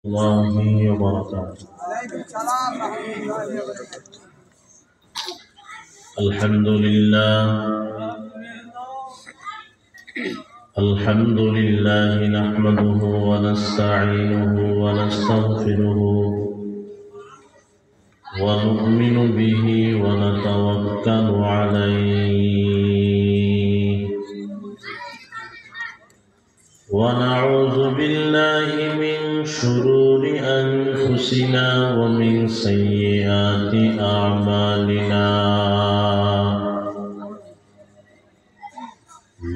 الله وبركاته. عليكم السلام ورحمة الله وبركاته. الحمد لله نحمده ونستعينه ونستغفره ونؤمن به ونتوكل عليه ونعوذ بالله من شرور أنفسنا ومن سيئات أعمالنا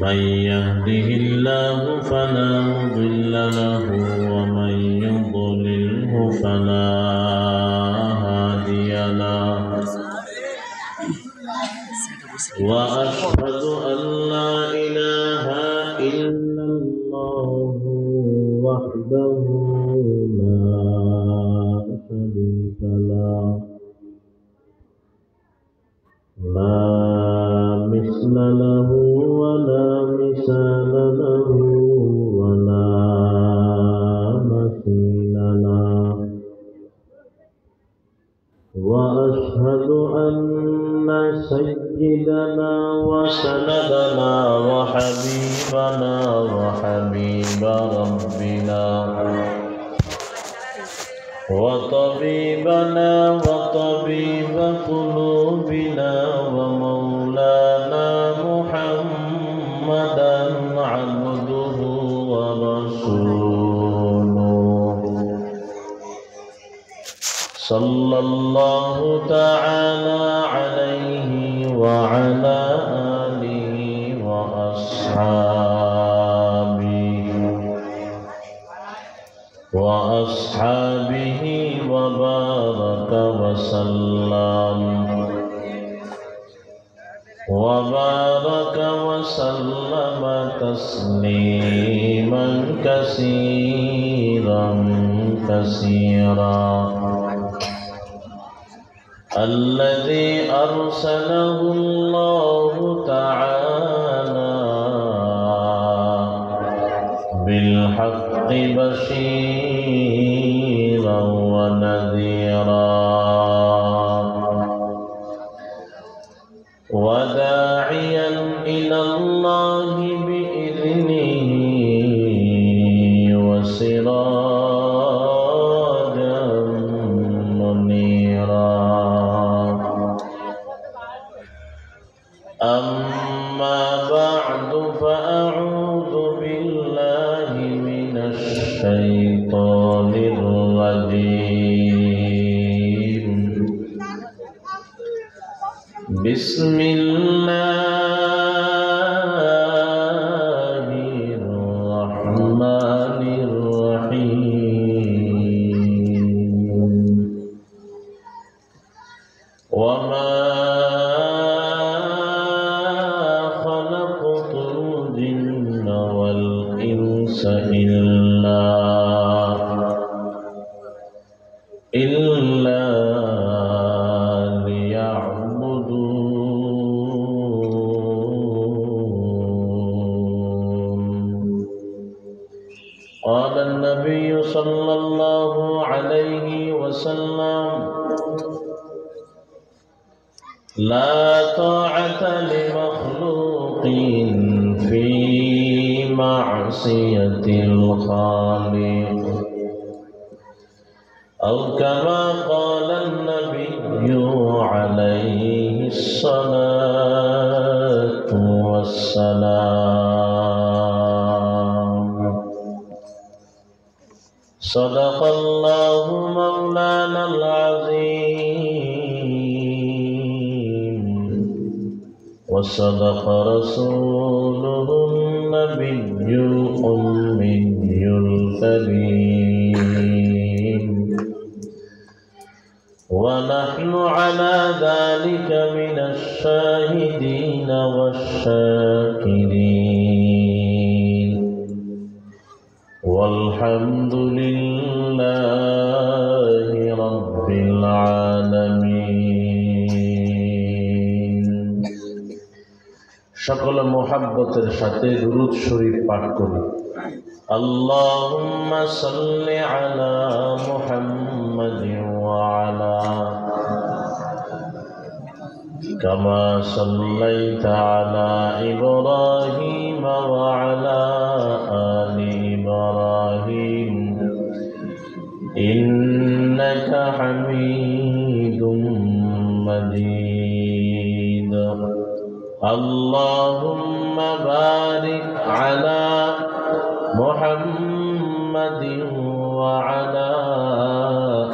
من يهده الله فلا مضل له ومن يضلله فلا هادي له وأشهد أن لا إله إلا الله وحده لا شريك له لا مثل له ولا مثال له ولا مثيل له وأشهد أن سيدنا وسندنا وحبيبنا وحبيب ربنا وطبيبنا وطبيب قلوبنا ومولانا محمدا عبده ورسوله صلى الله تعالى عليه وعلى آله وأصحابه وبارك وسلم تسليما كثيرا الذي أرسله الله تعالى بالحق بشيرا ونذيرا وداعيا إلى الله بإذنه وسراجا منيرا أما بعد فأعوذ بالله من الشيطان الرجيم بسم الله الرحمن الرحيم وما خلقت الجن والإنس إلا قال النبي صلى الله عليه وسلم لا طاعة لمخلوق في معصية الخالق أو كما قال النبي عليه الصلاة والسلام صدق الله مولانا العظيم وصدق رسوله النبي الأمي الكريم ونحن على ذلك من الشاهدين والشاكرين والحمد لله رب العالمين সকল মোহাব্বতের সাথে দুরূদ শরীফ পাঠ করি। আল্লাহুম্মা সাল্লি আলা كما صليت على إبراهيم وعلى آل إبراهيم إنك حميد مجيد اللهم بارك على محمد وعلى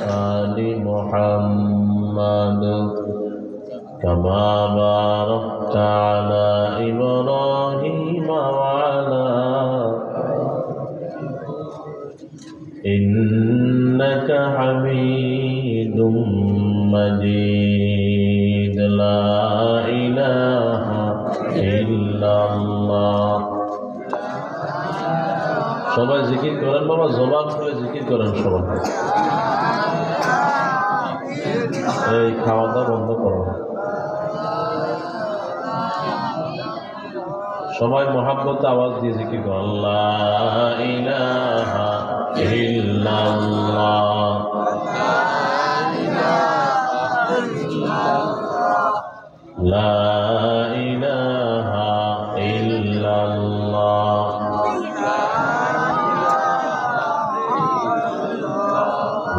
آل محمد كما باركت على إبراهيم وعلى إنك حميد مجيد لا إله إلا الله সবাই জিকির করেন বাবা জবান খুলে জিকির করেন সবাই এই খাওয়া দাওয়া বন্ধ করো সবাই মহাব্বতে আওয়াজ দিয়ে জিকির করো আল্লাহ ইলাহা ইল্লাল্লাহ লা ইলাহা ইল্লাল্লাহ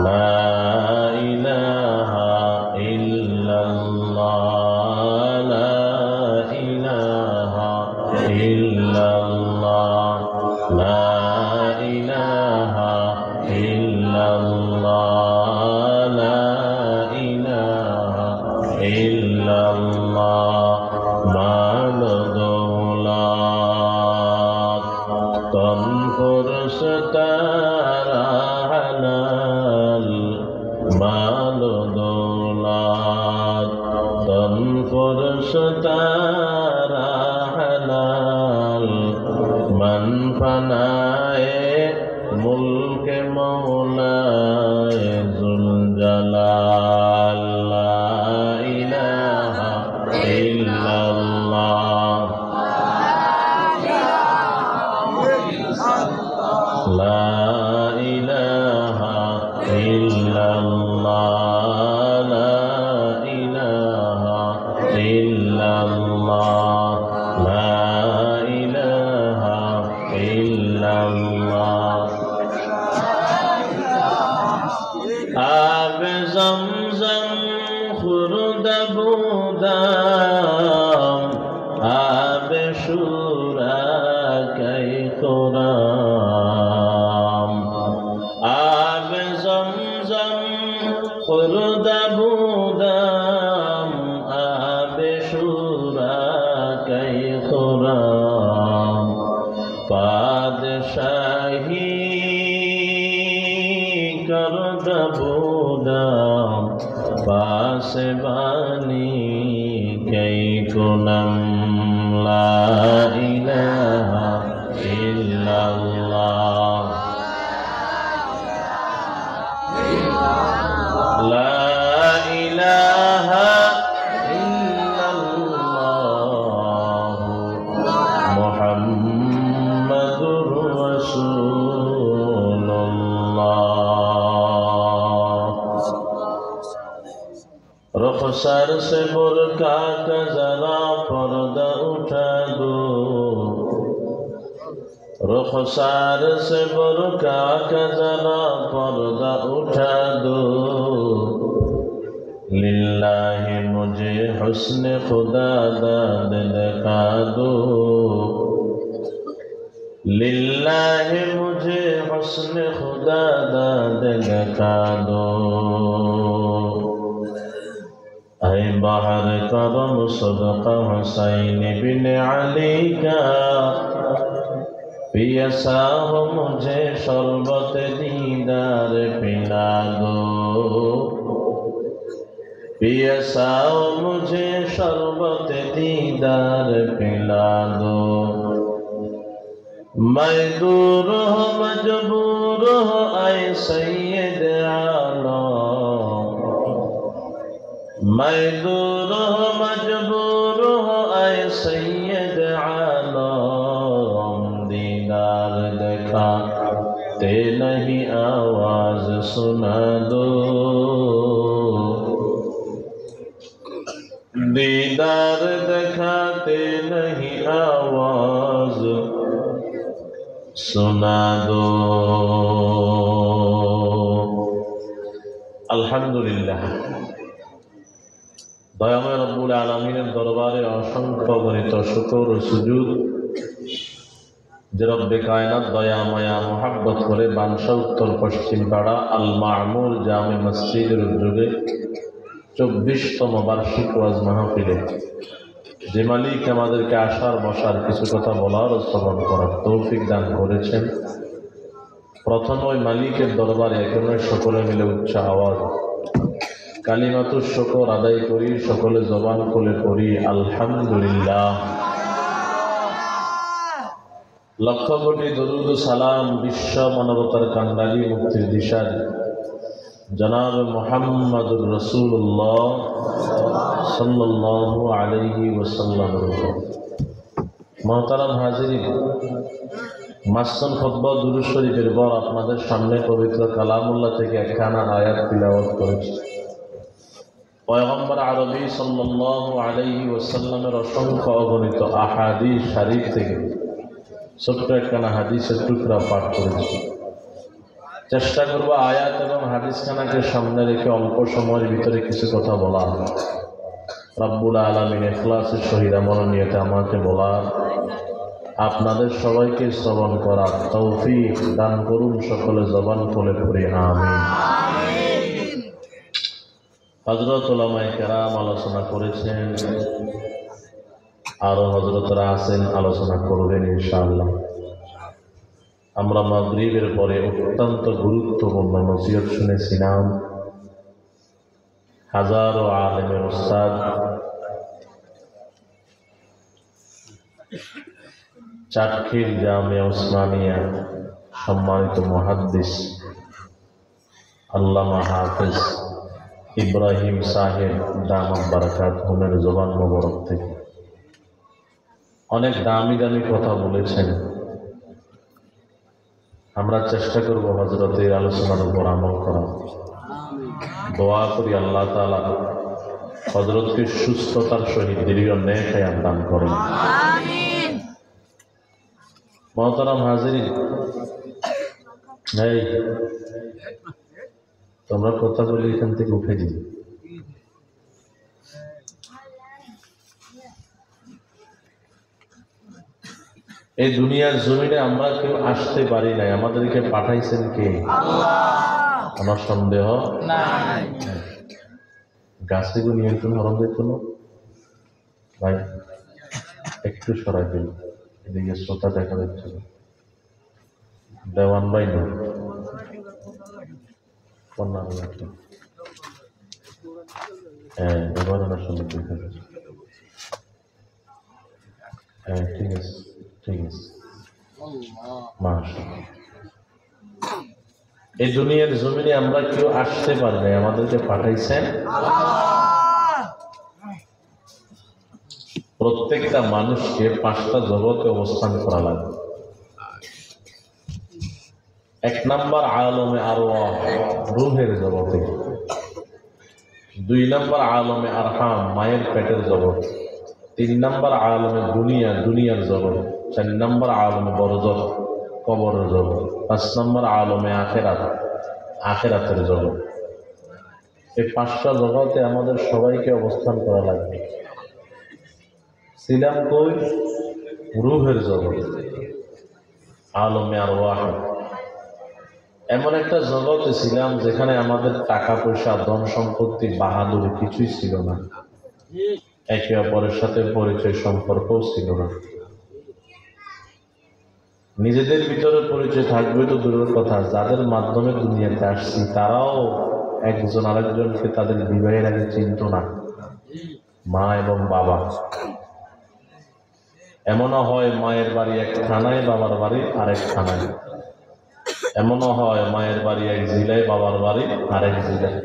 লা ইলাহা ইল্লাল্লাহ লা ইলাহা ইল্লাল্লাহ লা ইলাহা ইল্লাল্লাহ লা ইলাহা ইল্লাল্লাহ মাল দৌলত তন পুরস্তারা হালাল মাল দৌলত তন পুরস্তারা হালাল मन फनाए मुल्क मौलाए जुल जलाल ला इलाहा इल्लल्लाह ला इलाहा इल्लल्लाह ला इलाहा इल्लल्लाह ला आब ज़मज़म खुर्द बूदाम आब शूरा कै खुराम आब ज़मज़म खुर्द बूदाम आब शूरा कै खुराम पादशाही करद बूदाम पासबानी कई कुनम ला इलाहा इल्लल्लाह ला इलाहा इल्लल्लाह मुहम्मदुर रुखसर से बुरका का जरा पर्दा उठा दो रुखसर से बुरका का जरा पर्दा उठा दो लिल्लाहि मुझे हुस्न खुदा दाद दिखा दो लिल्लाहि मुझे हुस्न खुदा दाद दिखा दो ऐ बाहर करम सदका हुसैन बिन अली का पियसा हो मुझे शरबत दीदार पिला दो पियसा हो मुझे शरबत दीदार पिला दो मैं दूर हो मजबूर हो ऐ सैयद आलम मैं दूर हो मजबूर हो ऐ सैयद आलम दीदार दिखाते नहीं आवाज सुना दो दीदार सुना दो। আলহামদুলিল্লাহ, দয়াময় রব্বুল আলামিনের দরবারে অসংখ্য গণিত শুকর ও সুজুদ যে রব্বে কায়নাত দয়া মায়া মোহাব্বত করে বানসা উত্তর পশ্চিম পাড়া আল মামুর জামে মসজিদের উদ্যোগে 24তম বার্ষিক ওয়াজ মাহফিলে যে মালিক আমাদেরকে আসার বসার কিছু কথা বলার ও শ্রবণ করার তৌফিক দান করেছেন, প্রথম ওই মালিকের দরবারে এখানে সকলে মিলে উচ্চ আওয়াজ কালিমাতুর শুকর আদায় করি, সকলে জবান খুলে পড়ি আলহামদুলিল্লাহ। লক্ষ কোটি দরুদ ও সালাম বিশ্ব মানবতার কান্ডারি মুক্তির দিশারি জনাব মুহাম্মদুর রাসূলুল্লাহ সাল্লাল্লাহু আলাইহি ওয়াসাল্লামের উপর। মুহতারাম হাজিরিন, মাসুম খুতবা দুরূদ শরীফের পর আপনাদের সামনে পবিত্র কালামুল্লাহ থেকে একখানা আয়াত তিলাওয়াত করেছি। পয়গম্বর আরবী সাল্লাল্লাহু আলাইহি ওয়াসাল্লামের অসংখ্য অগণিত আহাদিস শরীফ থেকে ছোট্ট একখানা হাদিসের টুকরা পাঠ করেছি। চেষ্টা করব আয়াত এবং হাদিসখানাকে সামনে রেখে অল্প সময়ের ভিতরে কিছু কথা বলা। রব্বুল আলামিন ইখলাসের সহিত মনোনিয়তে আমাকে বলা, আপনাদের সবাইকে শ্রবণ করার তৌফিক দান করুন। সকলে জবান খুলে পড়ি আমিন। হযরত উলামায়ে কেরাম আলোচনা করেছেন, আরো হযরতরা আছেন, আলোচনা করবেন ইনশাআল্লাহ। আমরা মাগরিবের পরে অত্যন্ত গুরুত্বপূর্ণ নসিহত শুনেছিলাম। হাজারো আলেমের উস্তাদ, চাটখিল জামিয়া উসমানিয়া সম্মানিত মুহাদ্দিস আল্লামা হাফেজ ইব্রাহিম সাহেব দামাত বারাকাতুহুমের জবান মোবারক থেকে অনেক দামি দামি কথা বলেছেন। আমরা চেষ্টা করব হযরতের আলোচনার উপর আমল করা। দোয়া করি আল্লাহ তাআলা হযরতকে সুস্থতার সহিত দীর্ঘ নেক হায়াত দান করেন। আমিন। মুহতারাম হাজিরিন, এই তোমরা কথা বলি এখান থেকে উঠে দিই। এই দুনিয়ার জমিনে আমরা কেউ আসতে পারি নাই, আমাদেরকে পাঠাইছেন কে? আল্লাহ। আমার সন্দেহ নাই। গাছে গো নিয়ন্ত্রণ হরণ দেখুন ভাই, একটু সরাই দিল, এদিকে শ্রোতা দেখা যাচ্ছে না। দেওয়ান ভাই না কন্যা, হ্যাঁ ব্যবহার আমার সঙ্গে দেখা যাচ্ছে। হ্যাঁ ঠিক আছে, ঠিক আছে, মাশাআল্লাহ। এই দুনিয়ার জমিনে আমরা কেউ আসতে পারি নাই, আমাদেরকে পাঠাইছেন আল্লাহ। প্রত্যেকটা মানুষকে 5টা জগতে অবস্থান করা লাগবে। 1 নাম্বার আলমে আরওয়াহ, রূহের জগতে। 2 নাম্বার আলমে আরহাম, মায়ের পেটের জগৎ। 3 নাম্বার আলমে দুনিয়া, দুনিয়ার জগৎ। 4 নাম্বার আলমে বরজখ, কবরের জগৎ। 5 নাম্বার আলমে আখিরাত, আখিরাতের জগৎ। এই 5টা জগতে আমাদের সবাইকে অবস্থান করা লাগবে। ছিলাম কই? রূহের জগৎ, আলমে আরওয়াহ। এমন একটা জগতে ছিলাম যেখানে আমাদের টাকা পয়সা, ধন সম্পত্তি, বাহাদুরি কিছুই ছিল না। একে অপরের সাথে পরিচয় সম্পর্কও ছিল না। নিজেদের ভিতরে পরিচয় থাকবে তো দূরের কথা, যাদের মাধ্যমে দুনিয়াতে আসছি তারাও একজন আরেকজনকে তাদের বিবাহের আগে চিনত না। মা এবং বাবা, এমনও হয় মায়ের বাড়ি এক থানায়, বাবার বাড়ি আরেক থানায়। এমনও হয় মায়ের বাড়ি এক জেলায়, বাবার বাড়ি আরেক জেলায়।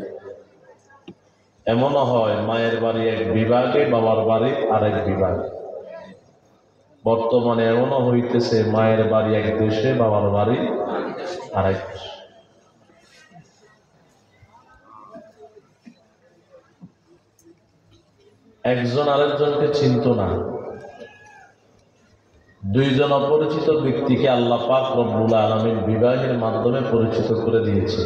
এমনও হয় মায়ের বাড়ি এক বিভাগে, বাবার বাড়ি আরেক বিভাগ। বর্তমানে এমনও হইতেছে মায়ের বাড়ি এক দেশে, বাবার বাড়ি আরেক দেশে। একজন আরেকজনকে চিনত না। দুইজন অপরিচিত ব্যক্তিকে আল্লাহ পাক রব্বুল আলামিন বিবাহের মাধ্যমে পরিচিত করে দিয়েছে।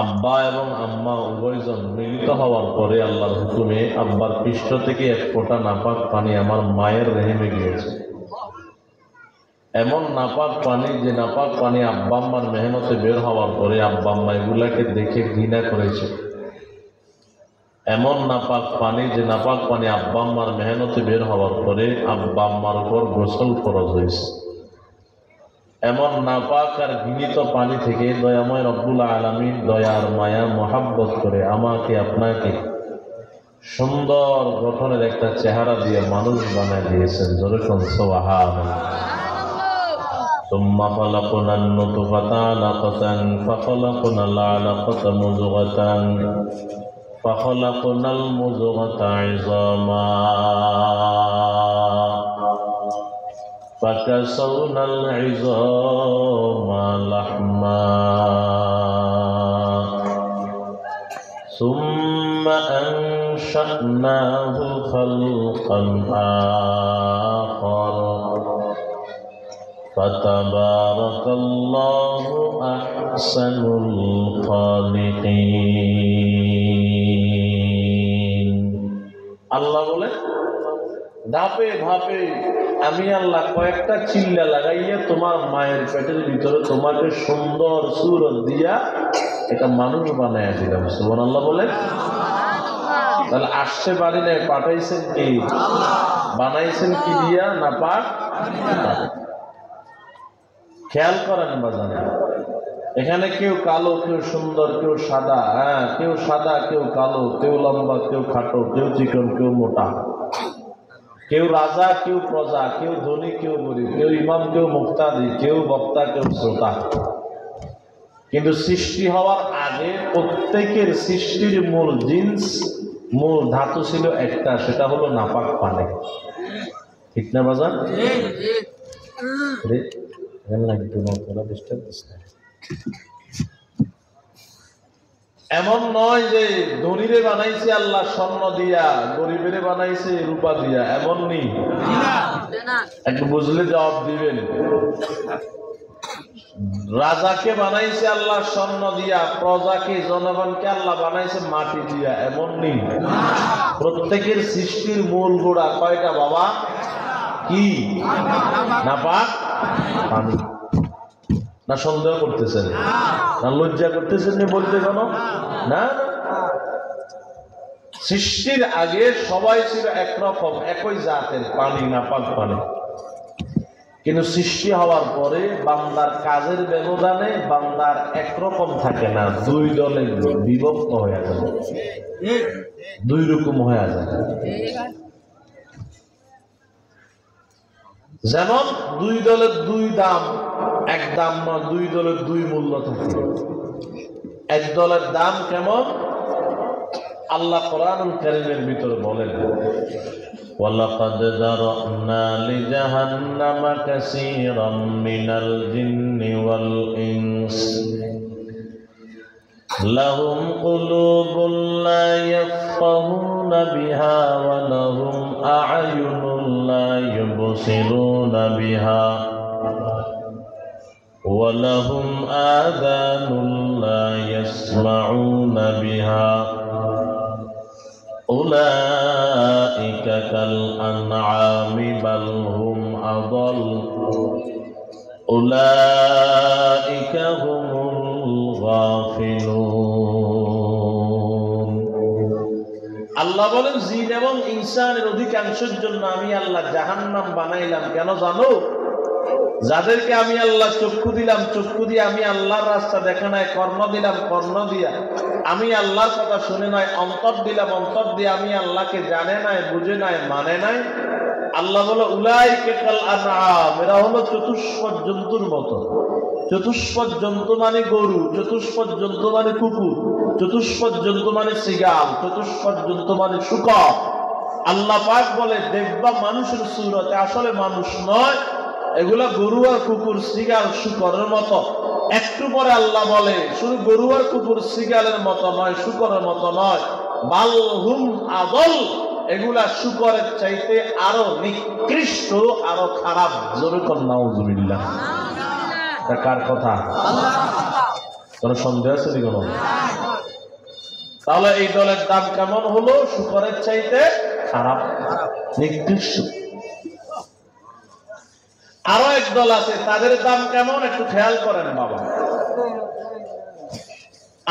আব্বা এবং আম্মা উভয়জন মিলিত হওয়ার পরে আল্লাহর হুকুমে আব্বার পৃষ্ঠ থেকে এক ফোঁটা নাপাক পানি আমার মায়ের রেহেমে গিয়েছে। এমন নাপাক পানি, যে নাপাক পানি আব্বা আম্মার মেহনতে বের হওয়ার পরে আব্বা আম্মা এগুলাকে দেখে ঘৃণা করেছে। এমন নাপাক পানি, যে নাপাক পানি আব্বা আম্মার মেহনতে বের হওয়ার পরে আব্বা আম্মার উপর গোসল ফরজ হয়েছে। এমন নাপাক আর ঘৃণিত পানি থেকে দয়াময় রব্বুল আলামিন দয়ার মায়া মহাব্বত করে আমাকে আপনাকে সুন্দর গঠনের একটা চেহারা দিয়ে মানুষ বানায় দিয়েছেন। যেরকম সুবহানাল্লাহ। ثم خلقنا النطفة علقة فخلقنا العلقة مضغة فخلقنا المضغة عظاما فكسونا العظام لحما ثم أنشأناه خلقا آخر فتبارك الله أحسن الخالقين। আল্লাহ বলে ধাপে ধাপে আমি আল্লাহ কয়েকটা চিল্লা লাগাইয়া তোমার মায়ের পেটের ভিতরে তোমাকে সুন্দর সুরত দিয়া একটা মানুষ বানাইয়া দিলাম। সুবহানাল্লাহ বলে। তাহলে আসছে বাড়ি নাই, পাঠাইছেন কি? বানাইছেন কি দিয়া? নাপাক। খেয়াল করেন বাজান, এখানে কেউ কালো, কেউ সুন্দর, কেউ সাদা। হ্যাঁ, কেউ সাদা, কেউ কালো, কেউ লম্বা, কেউ খাটো, কেউ চিকন, কেউ মোটা, কেউ রাজা, কেউ প্রজা, কেউ ধনী, কেউ গরিব, কেউ ইমাম, কেউ মুক্তাদি, কেউ বক্তা, কেউ শ্রোতা। কিন্তু সৃষ্টি হওয়ার আগে প্রত্যেকের সৃষ্টির মূল জিন্স, মূল ধাতু ছিল একটা, সেটা হলো নাপাক পানি। ঠিক না বাজান? এমন নয় যে ধনীরে বানাইছে আল্লাহ স্বর্ণ দিয়া, গরিবের বানাইছে রূপা দিয়া, এমন নেই। একটু বুঝলে জবাব দিবেন। রাজাকে বানাইছে আল্লাহ স্বর্ণ দিয়া, প্রজাকে, জনগণকে আল্লাহ বানাইছে মাটি দিয়া, এমন নেই। প্রত্যেকের সৃষ্টির মূল গোড়া কয়টা বাবা? কি? নাপাক পানি। না সন্দেহ করতেছেন? না লজ্জা করতেছেন বলতে? কেন না, সৃষ্টির আগে সবাই ছিল একরকম, একই জাতের, পানি, নাপাক পানি। কিন্তু সৃষ্টি হওয়ার পরে বান্দার কাজের ব্যবধানে বান্দার একরকম থাকে না, দুই দলে বিভক্ত হয়ে যায়, দুই রকম হয়ে যায়। যেমন দুই দলের দুই দাম, এক দাম নয়, দুই দলের দুই মূল্য থাকে। এক দলের দাম কেমন? আল্লাহ কোরআনুল কারীমের ভিতরে বলেন, ওয়ালাকাদ যারানা লিজাহান্নামা কাসীরাম মিনাল জিন্নি ওয়াল ইনস লাহুম কুলুবুন লা ইয়াফকাহুনা বিহা ওয়া লাহুম আ'য়ুনুন লা ইউবসিরুনা বিহা ওয়া লাহুম আযানুন লা ইয়াসমাউনা বিহা উলাইকা কাল আনআমি বাল হুম আযাল উলাইকা হুমুল গাফিলুন। আল্লাহ বলেন, জিন এবং ইনসানের অধিকাংশের জন্য আমি আল্লাহ জাহান্নাম বানাইলাম। কেন জানো? যাদেরকে আমি আল্লাহ চক্ষু দিলাম, চক্ষু দিয়ে আমি আল্লাহর রাস্তা দেখা নাই, কর্ণ দিলাম, কর্ণ দিয়া আমি আল্লাহর কথা শুনে নাই, অন্তর দিলাম, অন্তর দিয়ে আমি আল্লাহকে জানে নাই, বুঝে নাই, মানে নাই। আল্লাহ বলে উলাইকা কাল আনআম, এরা হলো চতুষ্পদ জন্তুর মতো। চতুষ্পদ জন্তু মানে গরু, চতুষ্পদ জন্তু মানে কুকুর, চতুষ্পদ জন্তু মানে সিগাল, চতুষ্পদ জন্তু মানে শুকর। আল্লাহ পাক বলে দেখবা মানুষের সুরতে, আসলে মানুষ নয়, এগুলা গরু আর কুকুর, সিগাল, শুকরের মতো। একটু পরে আল্লাহ বলে শুধু গরু আর কুকুর সিগালের মতো নয়, শুকরের মতো নয়, বাল হুম আদল, এগুলা শুকরের চাইতে আরো নিকৃষ্ট, আরো খারাপ। জোরে কর নাউজুবিল্লাহ। এটা কার কথা? কোন সন্দেহ আছে নি? কোনো? তাহলে এই দলের দাম কেমন হলো? শুকরের চাইতে খারাপ, নিকৃষ্ট। আরো এক দল আছে, তাদের দাম কেমন একটু খেয়াল করেন বাবা।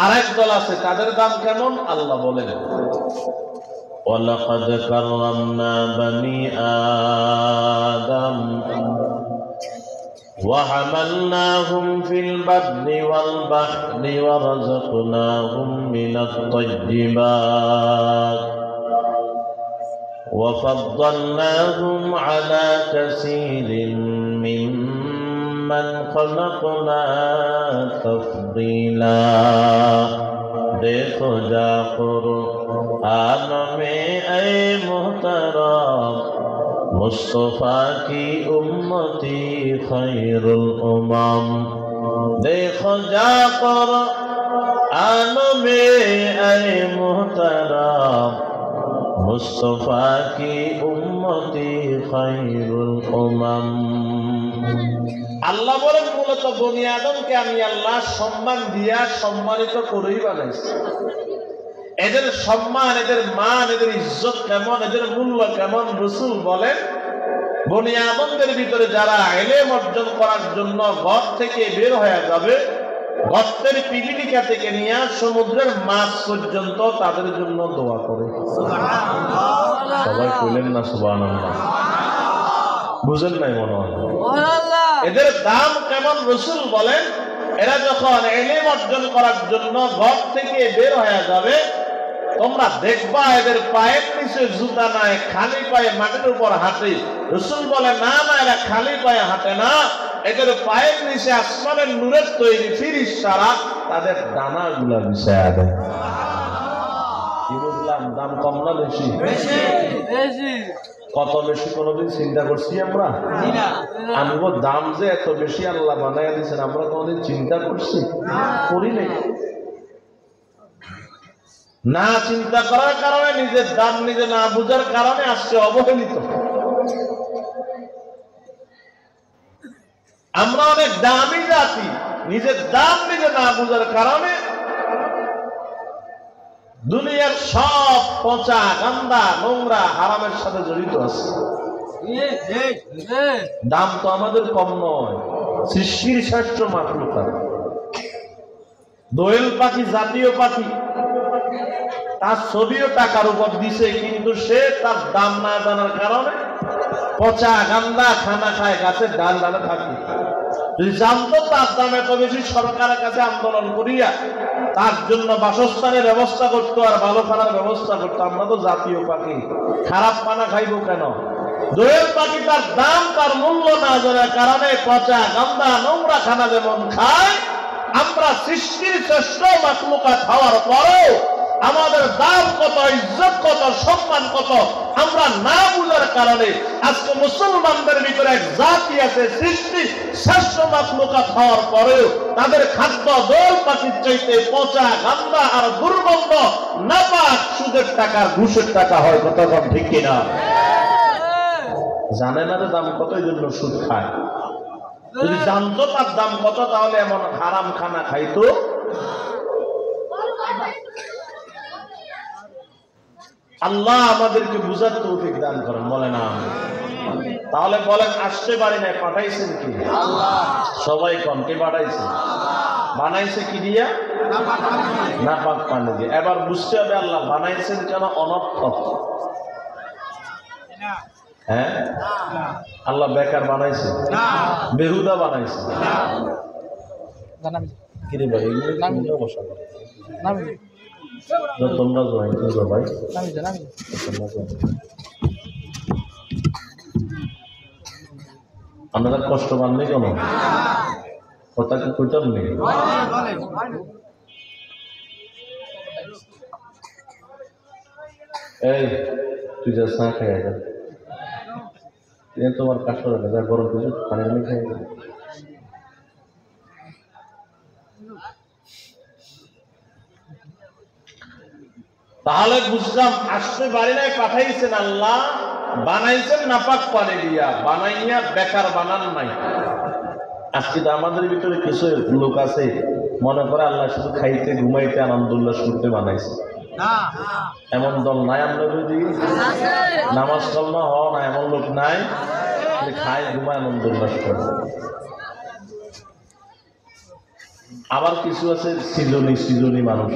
আর এক দল আছে, তাদের দাম কেমন আল্লাহ বলেন, ওয়ালাকাদ কাররামনা বানি আদম وحملناهم في البر والبحر ورزقناهم من الطيبات وفضلناهم على كثير ممن خلقنا تفضيلا देखो जा कुरआन में ऐ मोहतरम मुस्तफा की उम्मती खैरुल उमम देखो जा कुरआन में ऐ मोहतरम मुस्तफा की उम्मती खैरुल उमम। আল্লাহ বলেন মূলত বনি আদমকে আমি আল্লাহ সম্মান দিয়া সম্মানিত করেই বানাইছি। এদের সম্মান, এদের মান, এদের ইজ্জত কেমন, এদের মূল্য কেমন? রাসূল বলেন বনি আদমদের ভিতরে যারা ইলম অর্জন করার জন্য ঘর থেকে বের হয়ে যাবে, গর্তের পিপিলিকা থেকে নিয়ে সমুদ্রের মাছ পর্যন্ত তাদের জন্য দোয়া করে। সুবহানাল্লাহ। সবাই কইলেন না সুবহানাল্লাহ? বুঝেন নাই মনে হয়? এদের দাম কেমন? রাসূল বলেন এরা যখন ইলম অর্জন করার জন্য ঘর থেকে বের হয়ে যাবে, তোমরা দেখবা এদের পায়ের নিচে জুতা নাই, খালি পায়ে মাটির উপর হাঁটে। রাসূল বলে না না, এরা খালি পায়ে হাঁটে না, এদের পায়ের নিচে আসমানের নূরের তৈরি ফিরিস্তারা তাদের ডানাগুলা বিছায়া দেয়। কি বুঝলাম? দাম কম না বেশি? বেশি। কত বেশি কোনোদিন চিন্তা করছি আমরা? আমগো দাম যে এত বেশি আল্লাহ বানাইয়া দিয়েছেন, আমরা কোনোদিন চিন্তা করছি? করি নাই। না চিন্তা করার কারণে, নিজের দাম নিজে না বুঝার কারণে আজকে অবহেলিত। আমরা অনেক দামি জাতি, নিজের দাম নিজে না বুঝার কারণে দুনিয়ার সব পচা, গান্দা, নোংরা, হারামের সাথে জড়িত আছে। দাম তো আমাদের কম নয়, সৃষ্টির শ্রেষ্ঠ মাখলুক। দোয়েল পাখি জাতীয় পাখি, তার ছবিও টাকার উপর দিছে, কিন্তু সে তার দাম না জানার কারণে পচা গান্দা খানা খায়, গাছের ডাল ডালে থাকে। যদি জানতো তার দাম এত বেশি, সরকারের কাছে আন্দোলন করিয়া তার জন্য বাসস্থানের ব্যবস্থা করতো আর ভালো খানার ব্যবস্থা করতো। আমরা তো জাতীয় পাখি, খারাপ খানা খাইবো কেন? দোয়েল পাখি তার দাম, তার মূল্য না জানার কারণে পচা গান্দা নোংরা খানা যেমন খায়, আমরা সৃষ্টির শ্রেষ্ঠ মাখলুকাত হওয়ার পরেও আমাদের দাম কত, ইজ্জত কত, সম্মান কত আমরা না বুঝার কারণে আজকে মুসলমানদের ভিতরে এক জাতি আছে, সৃষ্টি শ্রেষ্ঠ মাখলুকাত হওয়ার পরেও তাদের খাদ্য দোয়েল পাখির চাইতে পচা গান্দা আর দুর্গন্ধ, নাপাক, সুদের টাকা, ঘুষের টাকা হয়। কথা কম ঠিক কিনা? জানে না যে দাম কত, এই জন্য সুদ খায়। যদি জানতো তার দাম কত, তাহলে এমন হারাম খানা খাইতো। আল্লাহ আমাদেরকে বুঝার তৌফিক দান করেন, বলে না? তাহলে বলেন আসতে পারি না, পাঠাইছেন কি আল্লাহ? সবাই কন, কে পাঠাইছে? বানাইছে কি দিয়া? না পাক পানি দিয়ে। এবার বুঝতে হবে আল্লাহ বানাইছেন কেন? অনর্থক। হ্যাঁ, আল্লাহ বেকার বানাইছে? বেহুদা বানাইছে? কিরে ভাই, এগুলো বসা তোমরা ভাই, আপনারা কষ্ট পান নেই কেন? কথা কি কইতাম নেই? এই তুই যা চা খেয়ে যা, তোমার কাজ করে যা, গরম কিছু পানি পানি খেয়ে যা। তাহলে বুঝলাম আসতে পারি নাই, পাঠাইছেন আল্লাহ, বানাইছেন নাপাক পানি দিয়া, বানাইয়া বেকার বানান নাই। আজকে তো আমাদের ভিতরে কিছু লোক আছে মনে করে আল্লাহ শুধু খাইতে ঘুমাইতে আনন্দ উল্লাস করতে বানাইছে। এমন দল নাই আমরা যদি নামাজ কালমা হওয়া না, এমন লোক নাই যে খায় ঘুমায় আনন্দ উল্লাস করে। আবার কিছু আছে সৃজনী মানুষ,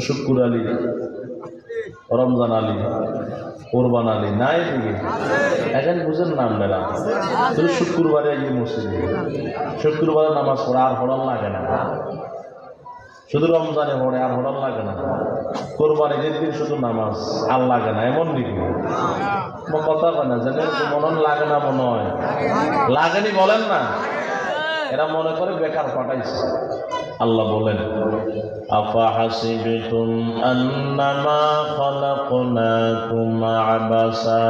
শুক্কুর আলী, রমজান আলী, কোরবান আলী, নাই দিকে এখন বুঝেন নাম মেলা। শুধু শুক্রবারে গিয়ে মসজিদে শুক্রবারে নামাজ পড়ে আর হরণ লাগে না, শুধু রমজানে পড়ে আর হরণ লাগে না, কোরবানি দিন শুধু নামাজ আর লাগে না, এমন নাকি? কথা কয় না জানেন, মনন লাগে না, মনে হয় লাগেনি বলেন না, এরা মনে করে বেকার পাঠাইছে। আল্লাহ বলেন আফাহাসিবতুম আন্নামা খালাকনাকুম আবাসা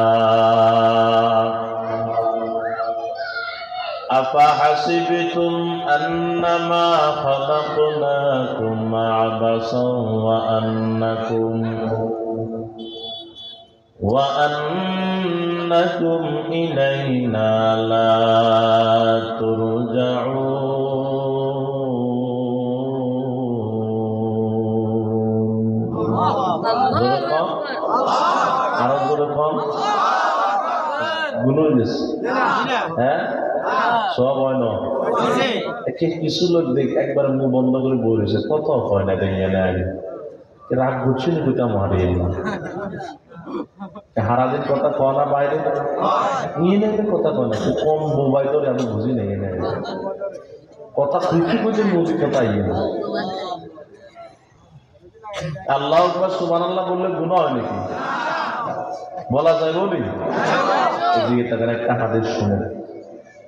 আফাহাসিবতুম আন্নামা খালাকনাকুম আবাসা ওয়া আন্নাকুম ইলাইনা লা তুরজাউন। আরো জোরে কম গুলো হ্যাঁ সব হয় না। কিছু লোক দেখ একবার মুখ বন্ধ করে বলেছে, কত হয় না দেখে রাগ ঘুরছিল দুটা মারিয়ে হারাদিন কথা কয় না, বাইরে নিয়ে নেবে কথা কয় না, কম মোবাইল করে আমি বুঝি নেই কথা খুঁজতে খুঁজে নদী কথা ইয়ে না। আল্লাহ সুবহানাল্লাহ বললে গুনাহ হয় নাকি? বলা যায় বলি? এদিকে তাদের একটা হাদিস শুনে,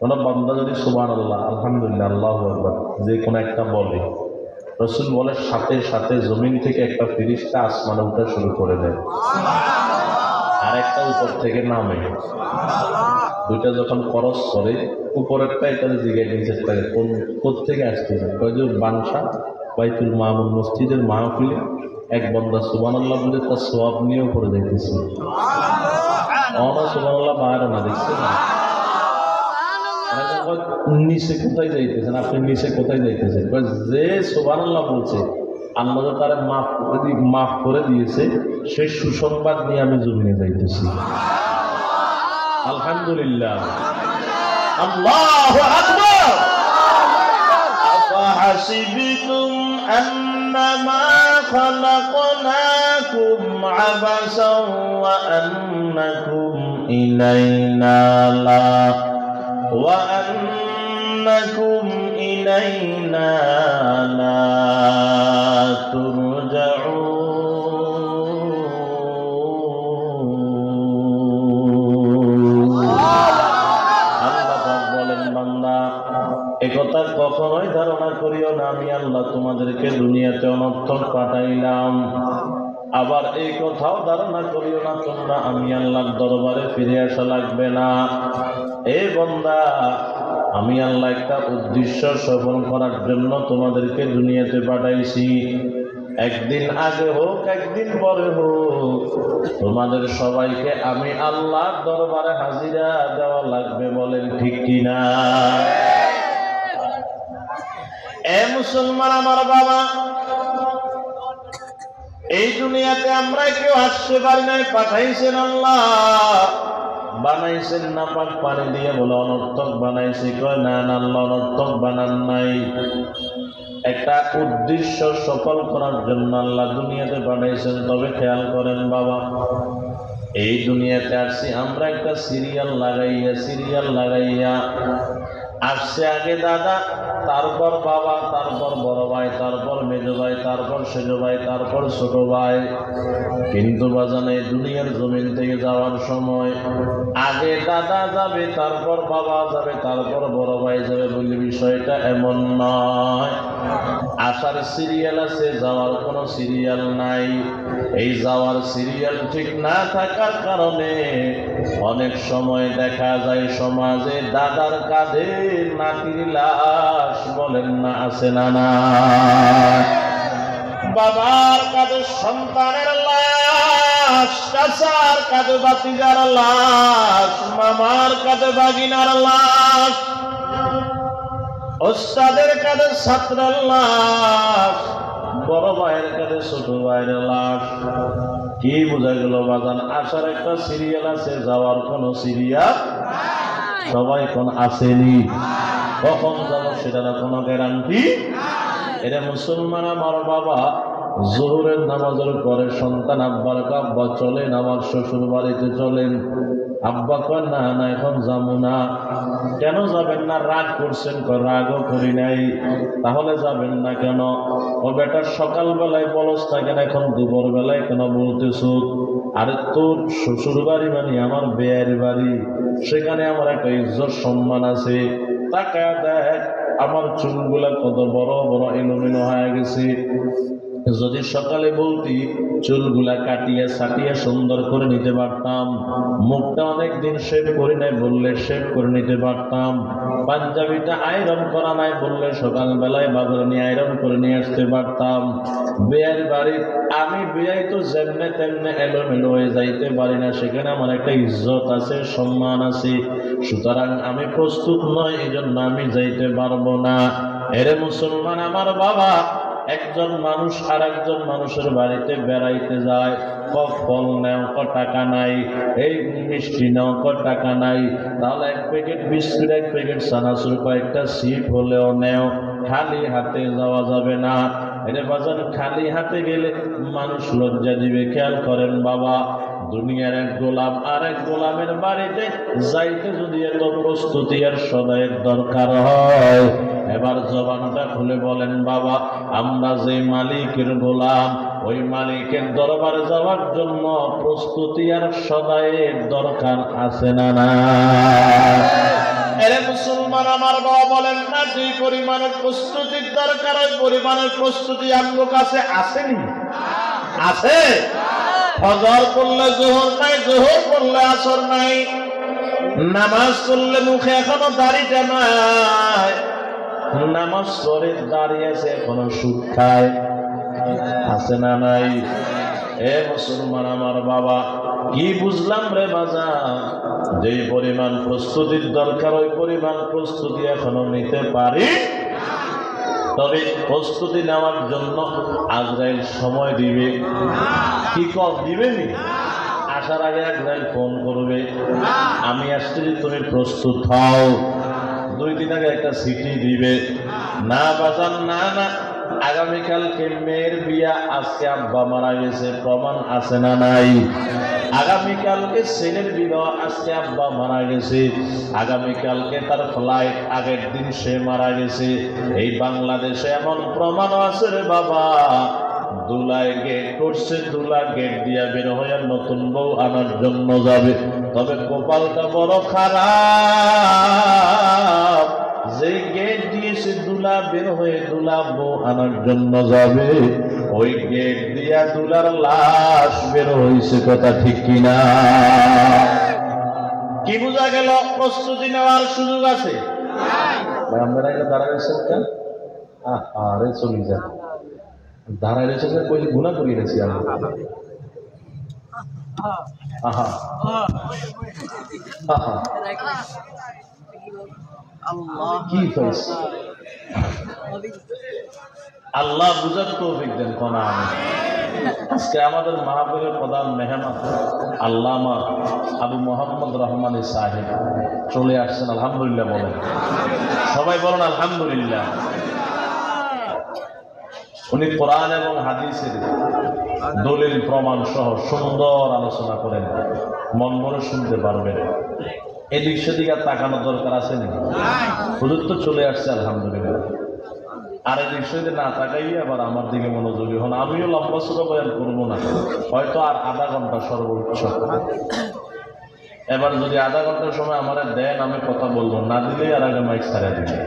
কোন বান্দা যদি সুবহানাল্লাহ আলহামদুলিল্লাহ আল্লাহু আকবার যে কোনো একটা বলে, রাসূল বলে সাথে সাথে জমিন থেকে একটা ফেরেশতা আসমানে উঠা শুরু করে দেয়, আর একটা উপর থেকে নামে। দুইটা যখন খরচ করে উপরেরটা এটার জিগায় নিচেরটাকে কোথা থেকে আসতেছে, কয়জন বানসা বাইতুল মামুন মসজিদের মাহফিলে এক বান্দা সুবহানাল্লাহ বলে তার সওয়াব নিয়ে উপরে যাইতেছে। সুবহানাল্লাহ বাইরে না দেখছেন নিচে কোথায় যাইতেছেন আপনি, নিচে কোথায় যাইতেছেন? যে সুবহানাল্লাহ বলছে আল্লাহ তারা মাফ করে দিয়েছে, সেই সুসংবাদ নিয়ে আমি জমিনে যাইতেছি। আলহামদুলিল্লাহ, আল্লাহু আকবার। আফাহাসিবতুম আন্নামা খালাকনাকুম আবাসান ওয়া আন্নাকুম ইলাইনা লা ওয়া আন্নাকুম ইলাইনা লা একথা কখনোই ধারণা করিও না আমি আল্লাহ তোমাদেরকে দুনিয়াতে অনর্থক পাঠাইলাম। আবার এই কথাও ধারণা করিও না তোমরা আমি আল্লাহর দরবারে ফিরে আসা লাগবে না। এই বান্দা, আমি আল্লাহ একটা উদ্দেশ্য সফল করার জন্য তোমাদেরকে দুনিয়াতে পাঠাইছি। একদিন আগে হোক একদিন পরে হোক তোমাদের সবাইকে আমি আল্লাহর দরবারে হাজিরা দেওয়া লাগবে, বলেন ঠিক কিনা? এ মুসলমান আমার বাবা, এই দুনিয়াতে আমরা কেউ আসতে পারি নাই, পাঠাইছেন আল্লাহ। বানাইছেন নাপাক পানি দিয়ে, বলে অনর্থক বানাইছি। কয় না না, আল্লাহ অনর্থক বানান নাই, একটা উদ্দেশ্য সফল করার জন্য আল্লাহ দুনিয়াতে পাঠাইছেন। তবে খেয়াল করেন বাবা, এই দুনিয়াতে আসছি আমরা একটা সিরিয়াল লাগাইয়া আসছে। আগে দাদা, তারপর বাবা, তারপর বড় ভাই, তারপর মেজ ভাই, তারপর সেজ ভাই, তারপর ছোট ভাই। কিন্তু বাজান, এই দুনিয়ার জমিন থেকে যাওয়ার সময় আগে দাদা যাবে, তারপর বাবা যাবে, তারপর বড় ভাই যাবে বলে বিষয়টা এমন নয়। আসার সিরিয়াল আছে, যাওয়ার কোনো সিরিয়াল নাই। এই যাওয়ার সিরিয়াল ঠিক না থাকার কারণে অনেক সময় দেখা যায় সমাজে দাদার কাঁধে নাতির লাশ, বলেন না আছে না না? বাবার কাঁধে সন্তানের লাশ, চাচার কাঁধে ভাতিজার লাশ, মামার কাঁধে ভাগিনার লাশ, ওস্তাদের কাঁধে ছাত্রের লাশ, বড় ভাইয়ের কাঁধে ছোট ভাইয়ের লাশ। কি বোঝা গেল বাজান? আসার একটা সিরিয়াল আছে, যাওয়ার কোন সিরিয়াল সবাই কোন আসেনি। কখন যাবো সেটা না কোনো গ্যারান্টি। এটা মুসলমান আমার বাবা জোহরের নামাজের পরে সন্তান আব্বার আব্বা চলেন আমার শ্বশুর বাড়িতে চলেন। আব্বা কয় না না এখন যাবো না। কেন যাবেন না? রাগ করছেন? রাগও করি নাই। তাহলে যাবেন না কেন? ও বেটা সকালবেলায় বলস থাকেন, এখন দুপুর বেলায় কেন বলতেছ? আরে তোর শ্বশুর বাড়ি মানে আমার বেয়ের বাড়ি, সেখানে আমার একটা ইজ্জত সম্মান আছে। তাকায় দেখ আমার চুলগুলা কত বড় বড় এলোমেলো হয়ে গেছে। যদি সকালে বলতি চুলগুলা কাটিয়ে ছাটিয়ে সুন্দর করে নিতে পারতাম। মুখটা অনেকদিন শেভ করি নাই বললে শেভ করে নিতে পারতাম। পাঞ্জাবিটা আয়রন করা নাই বললে সকালবেলায় বাজারে নিয়ে আয়রন করে নিয়ে আসতে পারতাম। বিয়ের বাড়ি আমি বিয়ে তো যেমনে তেমনে এলোমেলো হয়ে যাইতে পারি না, সেখানে আমার একটা ইজ্জত আছে, সম্মান আছে। সুতরাং আমি প্রস্তুত নই, এই জন্য আমি যাইতে পারবো না। এরে মুসলমান আমার বাবা, একজন মানুষ আর একজন মানুষের বাড়িতে বেড়াইতে যায়, ফল নেও ক টাকা নাই, এই মিষ্টি নেও ক টাকা নাই, তাহলে এক প্যাকেট বিস্কুট এক প্যাকেট চানাচুর কয়েকটা সিপ হলেও নেও। খালি হাতে যাওয়া যাবে না। এটা বাজার খালি হাতে গেলে মানুষ লজ্জা দিবে। খেয়াল করেন বাবা, দুনিয়ার এক গোলাম আর এক গোলামের বাড়িতে যাইতে যদি এত প্রস্তুতি আর সদাইয়ের দরকার হয়, এবার জবানটা খুলে বলেন বাবা, আমরা যে মালিকের গোলাম, ওই মালিকের দরবারে যাওয়ার জন্য প্রস্তুতি আর সদাইয়ের দরকার আছে না না? এরে মুসলমান আমার বাবা বলেন না, যে পরিমাণের প্রস্তুতির দরকার ওই পরিমাণের প্রস্তুতি আমার কাছে আসেনি? আছে। ফজর পড়লে জোহর নাই, জোহর পড়লে আসর নাই, নামাজ পড়লে মুখে এখনো দাড়িটা নাই, নামাজ পড়ে দাঁড়িয়েছে এখনো সুদ খায়, আছে না নাই? এ মুসলমান আমার বাবা, কি বুঝলাম রে বাজা? যে পরিমাণ প্রস্তুতির দরকার ওই পরিমাণ প্রস্তুতি এখনো নিতে পারি। তবে প্রস্তুতি নেওয়ার জন্য আজরাইল সময় দিবে। কি কল দিবেনি? আসার আগে আজরাইল ফোন করবে, আমি আসছি, তুমি প্রস্তুত হও। 2 দিন আগে একটা চিঠি দিবে, না বাজান না না, আগামীকালকে মেয়ের বিয়া, আজকে আব্বা মারা গেছে, প্রমাণ আছে না নাই? আগামীকালকে ছেলের বিবাহ, আজকে আব্বা মারা গেছে, আগামীকালকে তার ফ্লাইট, আগের দিন সে মারা গেছে। এই বাংলাদেশে এমন প্রমাণ আছে রে বাবা। দুলায় গেট করছে, দুলা গেট দিয়া বের হয়ে নতুন বউ আনার জন্য যাবে। তবে কপালটা বড় খারাপ, যে গেট দিয়েছে দুলা বের হয়ে দুলা বউ আনার জন্য যাবে, ওই গেট দিয়া দুলার লাশ বের হয়েছে। কথা ঠিক কিনা? কি বোঝা গেল? প্রস্তুতি নেওয়ার সুযোগ আছে। আপনারা দাঁড়াইছেন কেন? আরে চলে যান, দাঁড়াই রয়েছে কই গুণা করিয়ে গেছি আমি। আহা আহা, কি হয়েছে? আল্লাহ বুঝার তৌফিক দেন। কোন আজকে আমাদের মাহফিলের প্রধান মেহমান আল্লামা আবু মোহাম্মদ রহমানী সাহেব চলে আসছেন। আলহামদুলিল্লাহ বলেন, সবাই বলেন আলহামদুলিল্লাহ। উনি কোরআন এবং হাদিসের দলিল প্রমাণ সহ সুন্দর আলোচনা করেন, মন মনে শুনতে পারবেন। এদিক সেদিক আর তাকানোর দরকার আছে নাকি? হুজুর তো চলে আসছে আলহামদুলিল্লাহ। আর এদিক সেদিক না তাকাইয়ে আবার আমার দিকে মনোযোগী হন। আমিও লম্বা ছোট বয়ান করবো না, হয়তো আর আধা ঘন্টা সর্বোচ্চ। এবার যদি আধা ঘন্টার সময় আমার দেন, আমি কথা বলবো, না দিলেই আর আগে মাইক ছাড়া দিবে।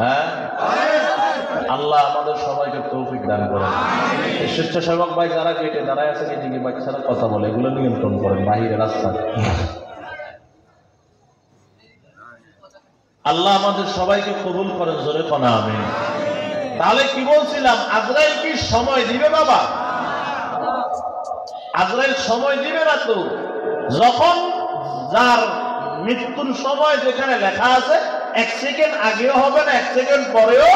হ্যাঁ, আল্লাহ আমাদের সবাইকে তৌফিক দান করেন। স্বেচ্ছাসেবক ভাই যারা কেটে দাঁড়ায় আছে, এদিকে বাচ্চারা কথা বলে, এগুলো নিয়ন্ত্রণ করেন বাহিরে রাস্তায়। আল্লাহ আমাদের সবাইকে কবুল করেন, জোরে কোনা আমিন। তাহলে কি বলছিলাম, আজরাইল কি সময় দিবে বাবা? আজরাইল সময় দিবে না তো। যখন যার মৃত্যুর সময় যেখানে লেখা আছে, 1 সেকেন্ড আগেও হবে না, 1 সেকেন্ড পরেও।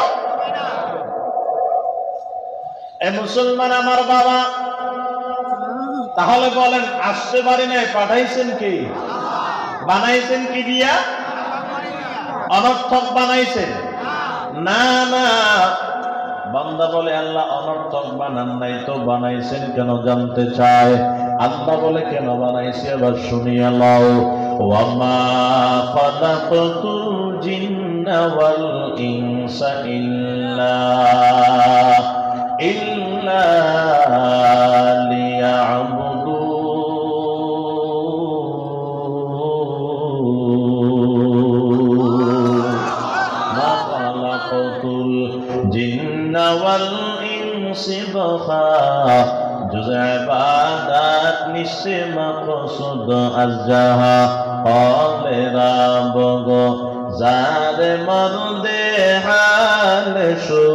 এ মুসলমান আমার বাবা, তাহলে বলেন আসতে পারি নাই, পাঠাইছেন কি? বানাইছেন কি দিয়া? অনর্থক বানাইছেন না? না, বান্দা বলে আল্লাহ অনর্থক বানান নাই তো, বানাইছেন কেন জানতে চায়। আল্লাহ বলে কেন বানাইছি, আবার শুনিয়া লও। ওয়ামা খালাকাতুল জিন্না ওয়াল ইনসা ইল্লা जुज़ इबादत निश्चय मक़सूद अज़्ज़हा क़ौले राबगो ज़ारे मर्दे हाल शो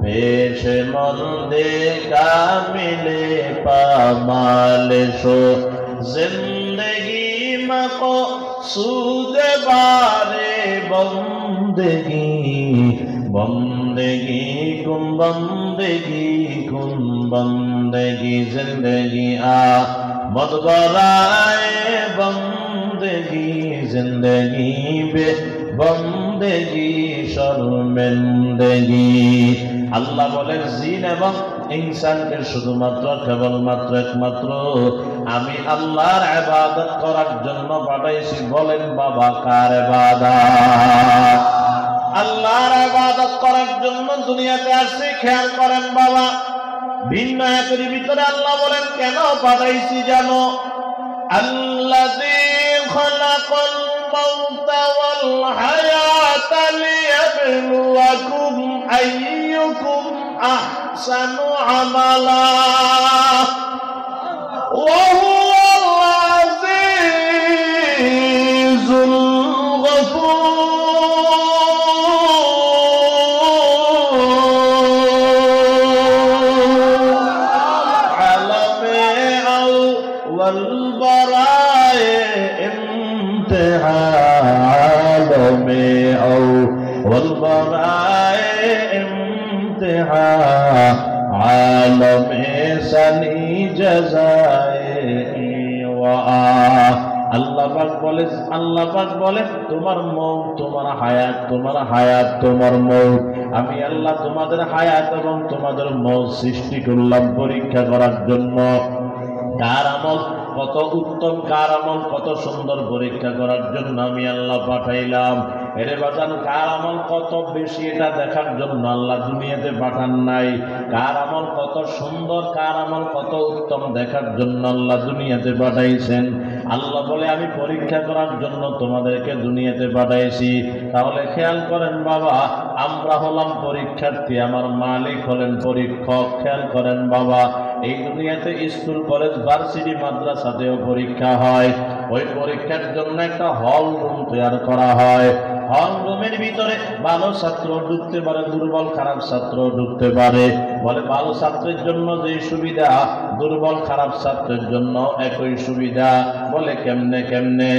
पेश मर्दे कामिले पामाल शो ज़िंदगी मक़सूद बारे बंदगी बंदगी कुम बंदगी जिंदगी आ मदबराए बंदगी जिंदगी बे बंदगी शर्मिंदगी। আল্লাহ বলেন জিন এবং ইনসানকে শুধুমাত্র কেবলমাত্র একমাত্র আমি আল্লাহর ইবাদত করার জন্য পাঠাইছি। বলেন বাবা, কার ইবাদত? আল্লাহর ইবাদত করার জন্য দুনিয়াতে আসছে। খেয়াল করেন বাবা, ভিন্ন আয়াতের ভিতরে আল্লাহ বলেন কেন পাঠাইছি জানো? আল্লাযী খালাকাল মাউতা ওয়াল হায়াতা লিয়াবলুয়াকুম আইয়ুকুম আহসানু আমালা ওয়া হুয়াল আজিজুল গফুর। আল্লাহ পাক বলে তোমার মৌত, তোমার হায়াত, তোমার হায়াত, তোমার মৌত। আমি আল্লাহ তোমাদের হায়াত এবং তোমাদের মৌত সৃষ্টি করলাম পরীক্ষা করার জন্য। কার আমল কত উত্তম, কার আমল কত সুন্দর পরীক্ষা করার জন্য আমি আল্লাহ পাঠাইলাম। এরে বাজান, কার আমল কত বেশি এটা দেখার জন্য আল্লাহ দুনিয়াতে পাঠান নাই। কার আমল কত সুন্দর, কার আমল কত উত্তম দেখার জন্য আল্লাহ দুনিয়াতে পাঠাইছেন। আল্লাহ বলে আমি পরীক্ষা করার জন্য তোমাদেরকে দুনিয়াতে পাঠাইছি। তাহলে খেয়াল করেন বাবা, আমরা হলাম পরীক্ষার্থী, আমার মালিক হলেন পরীক্ষক। খেয়াল করেন বাবা, এই দুনিয়াতে স্কুল কলেজ ভার্সিটি মাদ্রাসাতেও পরীক্ষা হয়। ওই পরীক্ষার জন্য একটা হল রুম তৈরি করা হয়। হল রুমের ভিতরে ভালো ছাত্র ঢুকতে পারে, দুর্বল খারাপ ছাত্র ঢুকতে পারে। বলে ভালো ছাত্রের জন্য যে সুবিধা, দুর্বল খারাপ ছাত্রের জন্য একই সুবিধা। বলে কেমনে কেমনে?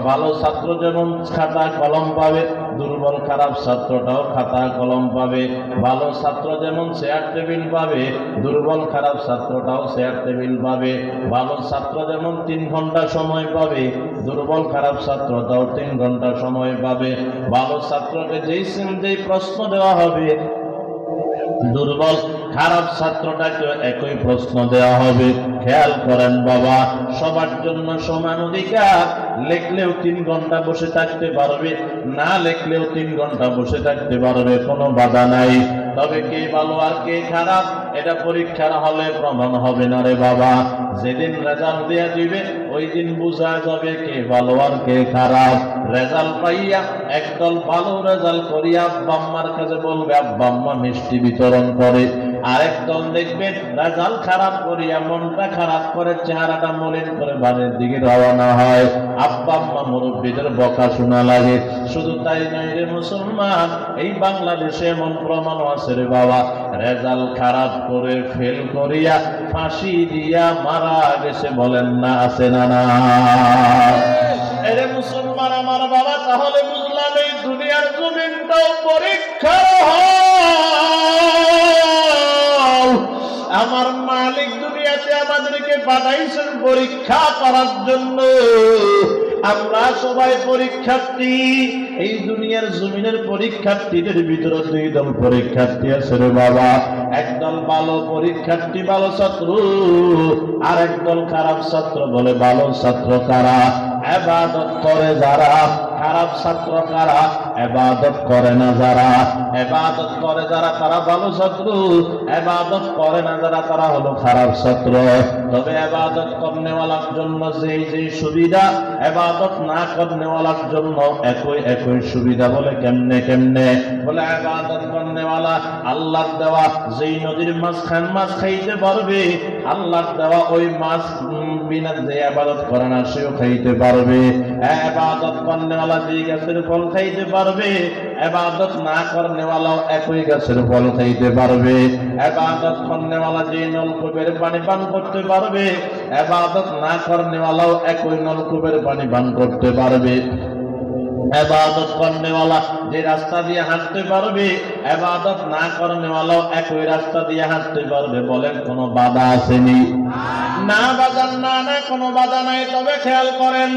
ভালো ছাত্র যেমন খাতা কলম পাবে, দুর্বল খারাপ ছাত্রটাও খাতা কলম পাবে। ভালো ছাত্র যেমন চেয়ার টেবিল পাবে, দুর্বল খারাপ ছাত্রটাও চেয়ার টেবিল পাবে। ভালো ছাত্র যেমন 3 ঘন্টা সময় পাবে, দুর্বল খারাপ ছাত্রটাও 3 ঘন্টা সময় পাবে। ভালো ছাত্রকে যেই প্রশ্ন দেওয়া হবে, দুর্বল খারাপ ছাত্রটাকে একই প্রশ্ন দেওয়া হবে। খেয়াল করেন বাবা, সবার জন্য সমান অধিকার। লিখলেও 3 ঘন্টা বসে থাকতে পারবে, না লিখলেও 3 ঘন্টা বসে থাকতে পারবে, কোনো বাধা নাই। তবে কে ভালো আর কে খারাপ এটা পরীক্ষার হলে প্রমাণ হবে না রে বাবা। যেদিন রেজাল্ট দেয়া দিবে ওই দিন বোঝা যাবে কে ভালো আর কে খারাপ। রেজাল্ট পাইয়া একদল ভালো রেজাল্ট করিয়া আব্বা আম্মার কাছে বলবে, আব্বা আম্মা মিষ্টি বিতরণ করে। আরেক দল দেখবেন রেজাল্ট খারাপ করিয়া মনটা খারাপ করে চেহারাটা মলিন করে বাড়ির দিকে রওনা হয়। আব্বা আম্মা মুরব্বীদের বকা শোনা লাগে। শুধু তাই নয় রে মুসলমান, এই বাংলাদেশে এমন প্রমাণ আছে রে বাবা, রেজাল্ট খারাপ করে ফেল করিয়া ফাঁসি দিয়া মারা গেছে, বলেন না আছে না না? এরে মুসলমান আমার বাবা, তাহলে বুঝলাম এই দুনিয়ার জমিনটাও পরীক্ষা। আমার মালিক দুনিয়াতে আমাদেরকে পাঠাইছেন পরীক্ষা করার জন্য। আমরা সবাই পরীক্ষার্থী। এই দুনিয়ার জমিনের পরীক্ষার্থীদের ভিতরে দুই দল পরীক্ষার্থী আছে রে বাবা। একদল ভালো পরীক্ষার্থী, ভালো ছাত্র, আর একদল খারাপ ছাত্র। বলে ভালো ছাত্র কারা? ইবাদত করে যারা। খারাপ ছাত্র কারা? ইবাদত করে না যারা। ইবাদত করে যারা তারা ভালো ছাত্র, ইবাদত করে না যারা তারা হলো খারাপ ছাত্র। তবে ইবাদত করনেওয়ালার জন্য যেই যেই সুবিধা, ইবাদত না করনেওয়ালার জন্য একই সুবিধা। বলে কেমনে কেমনে? বলে ইবাদত করনেওয়ালা আল্লাহর দেওয়া যেই নদীর মাছ খাইতে পারবে, আল্লাহর দেওয়া ওই মাছ বিনা যে ইবাদত করে না সেও খাইতে পারবে। ইবাদত করনেওয়ালা যেই গাছের ফল খাইতে পারবে, ইবাদত না করনেওয়ালাও একই গাছের ফল খাইতে পারবে। ইবাদত করনেওয়ালা যে নলকূপের পানি পান করতে পারবে, ইবাদত না করনেওয়ালাও একই নলকূপের পানি পান করতে পারবে। ইবাদত করনেওয়ালা যে রাস্তা দিয়ে হাঁটতে পারবে, ইবাদত না করনেওয়ালাও একই রাস্তা দিয়ে হাঁটতে পারবে। বলেন কোনো বাধা আসেনি? না বাজার না, না কোনো বাধা নাই। তবে খেয়াল করেন,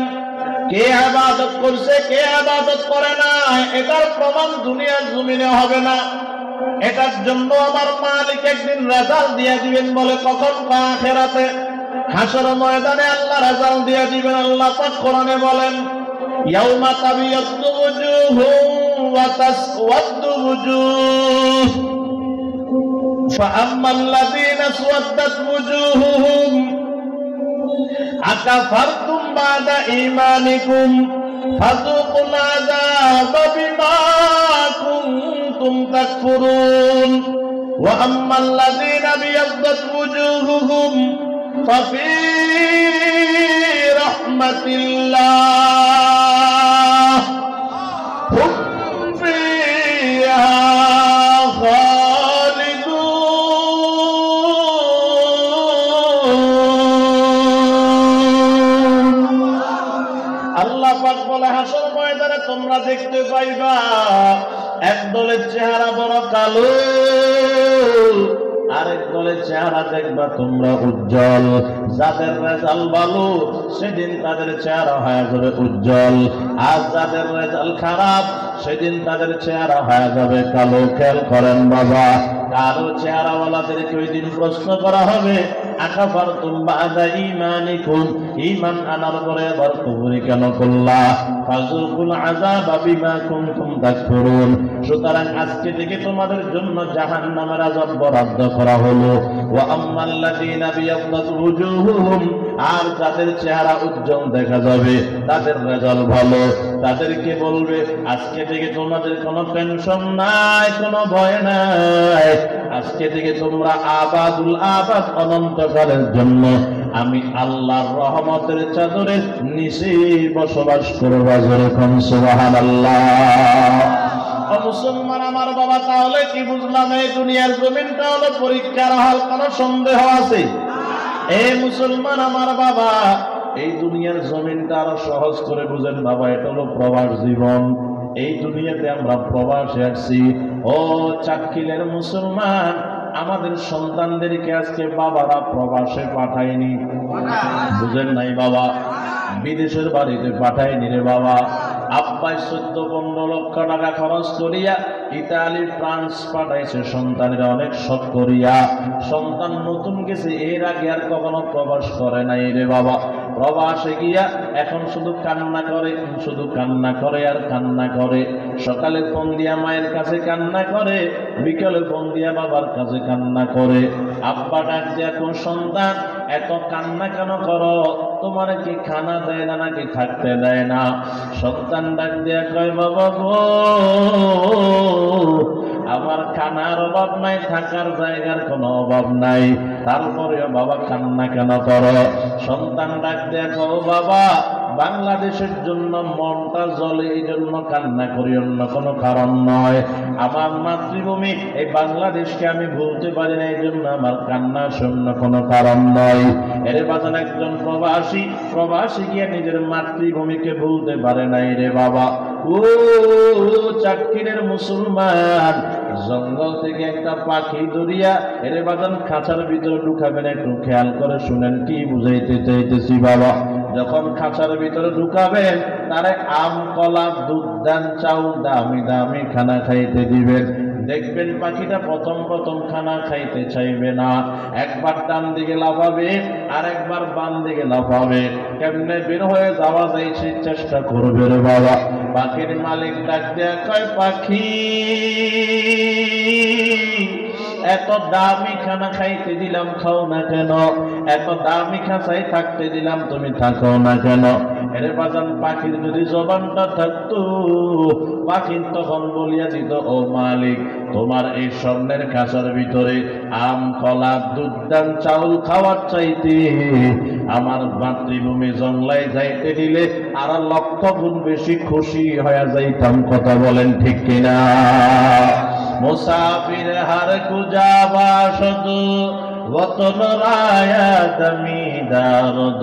কে ইবাদত করছে কে ইবাদত করে না, এটার প্রমাণ দুনিয়ার জমিনে হবে না। এটার জন্য আমার মালিক একদিন রেজাল্ট দিয়ে দিবেন। বলে কখন? আখিরাতে, হাসর ময়দানে আল্লাহ রেজাল্ট দিয়ে দিবেন। আল্লাহ পাক কোরআনে বলেন, ইয়াউমা তাবিয়াদ্দু ওয়ুজুহুম ওয়া তাসওয়াদ্দু ওয়ুজুহ ফাআম্মাল্লাযীনা আসওয়াদ্দাত ওয়ুজুহুহুম আকাফারতুম বাদা ঈমানিকুম ফাযুকুল আযাবা বিমা কুনতুম তাকফুরুন ওয়া আম্মাল্লাযীনা বিয়াদ্দাত ওয়ুজুহুহুম ফাফি রাহমাতিল্লাহ হুম ফিহা হাসর ময়দানে তোমরা দেখতে পাইবা এক দলের চেহারা বড় কালো, আরেক দলের চেহারা দেখবা তোমরা উজ্জ্বল। যাদের রেজাল্ট ভালো সেদিন তাদের চেহারা হয়ে যাবে উজ্জ্বল, আর যাদের রেজাল্ট খারাপ সেদিন তাদের চেহারা হয়ে যাবে কালো। খেয়াল করেন বাবা, কালো চেহারাওয়ালাদেরকে ওই দিন প্রশ্ন করা হবে, আকাফারতুম বাদা ঈমানিকুম, ঈমান আনার পরে আবার কুফরি কেন করলা? ফাযুকুল আযাবা বিমা কুনতুম তাকফুরুন। সুতরাং আজকে থেকে তোমাদের জন্য জাহান্নামের আযাব বরাদ্দ করা হলো। ওয়া আম্মাল্লাযীনা বিয়াদ্দাত ওয়ুজুহুহুম, আর যাদের চেহারা উজ্জ্বল দেখা যাবে, তাদের রেজাল্ট ভালো, তাদেরকে বলবে আজকে থেকে তোমাদের কোনো টেনশন নাই, কোনো ভয় নাই। আজকে থেকে তোমরা আবাদুল আবাদ অনন্তকালের জন্য আমি আল্লাহর রহমতের চাদরের নিচে বসবাস করবা। যেরকম সুবহানাল্লাহ। মুসলমান আমার বাবা, তাহলে কি বুঝলাম? এই দুনিয়ার জমিনটা হলো পরীক্ষার হল, কোনো সন্দেহ আছে? এই মুসলমান আমার বাবা, এই দুনিয়ার জমিনটা আরো সহজ করে বুঝেন বাবা। এটা হলো প্রবাস জীবন। এই দুনিয়াতে আমরা প্রবাসে আসছি। ও চাক্কিলের মুসলমান, আমাদের সন্তানদেরকে আজকে বাবারা প্রবাসে পাঠায়নি, বুঝেন নাই বাবা? বিদেশের বাড়িতে পাঠায়নি রে বাবা। আব্বাই 14-15 লক্ষ টাকা খরচ করিয়া ইতালি ফ্রান্স পাঠাইছে সন্তানেরা অনেক শখ করিয়া। সন্তান নতুন গেছে, এর আগে আর কখনো প্রবাস করে নাই রে বাবা। প্রবাসে গিয়া এখন শুধু কান্না করে, শুধু কান্না করে আর কান্না করে। সকালে ফোন দিয়া মায়ের কাছে কান্না করে, বিকেলে ফোন দিয়া বাবার কাছে কান্না করে। আব্বা ডাক দিয়া, কোন সন্তান এত কান্না কেন করো? তোমার কি খানা দেয় না নাকি থাকতে দেয় না? সন্তান ডাক দিয়া কয়, বাবা গো আমার খানার অভাব নাই, থাকার জায়গার কোনো অভাব নাই, তারপরেও বাবা কান্না কেন করো? সন্তান ডাক দেখো, বাবা বাংলাদেশের জন্য মনটা জ্বলে, এই জন্য কান্না করি, অন্য কোনো কারণ নয়। আমার মাতৃভূমি এই বাংলাদেশকে আমি ভুলতে পারি না, এই জন্য আমার কান্না শূন্য কোনো কারণ নয়। এর বাজান একজন প্রবাসী গিয়ে নিজের মাতৃভূমিকে ভুলতে পারে নাই রে বাবা। ও চাটকিনের মুসলমান, জঙ্গল থেকে একটা পাখি ধরিয়া এর বাজান খাঁচার ভিতরে ঢুকাবেন, একটু খেয়াল করে শুনেন কি বুঝাইতে চাইতেছি বাবা। যখন খাঁচার ভিতরে ঢুকাবেন, তারে আম, কলা, দুধ, দান, চাউল, দামি দামি খানা খাইতে দিবেন। দেখবেন পাখিটা প্রথম খানা খাইতে চাইবে না, একবার ডান দিকে লাফাবে আর একবার বাম দিকে লাফাবে, কেমনে বের হয়ে যাওয়া যায় সেই চেষ্টা করবে রে বাবা। পাখির মালিক ডাক দেয়া কয়, পাখি এত দামি খানা খাইতে দিলাম, খাও না কেন? এত দামি খাঁচাই থাকতে দিলাম, তুমি থাকো না কেন? এর বাজান পাখির যদি জবানটা থাকতো, পাখি তখন বলিয়া দিত, ও মালিক, তোমার এই স্বর্ণের খাঁচার ভিতরে আম, কলা, দুধ, দান, চাউল খাওয়ার চাইতে আমার মাতৃভূমি জংলায় যাইতে দিলে আর লক্ষ গুণ বেশি খুশি হয়ে যাইতাম। কথা বলেন ঠিক কিনা? মুসাফির হার কুজা বাসদ, वतन रायादमी दारद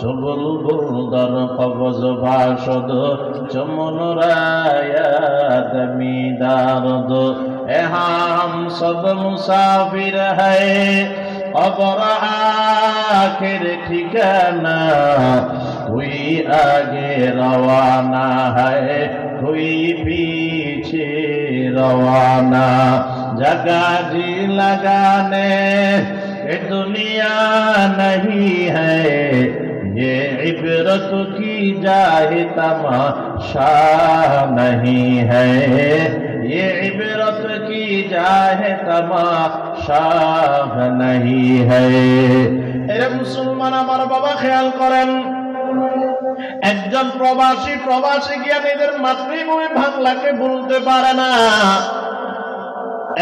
चबुल बुलदर कबज भाषद चमन रायादमी दारद ए हम सब मुसाफिर है कबर आखिर ठिकाना कोई आगे रवाना है कोई पीछे रवाना जगह जी लगाने ये दुनिया नहीं है ये इबरत की जाए तमाशा नहीं है ये इबरत की जाए तमाशा नहीं है। এরে মুসলমান আমার বাবা খেয়াল করেন, একজন প্রবাসী গিয়া নিজের মাতৃভূমি বাংলাকে ভুলতে পারে না।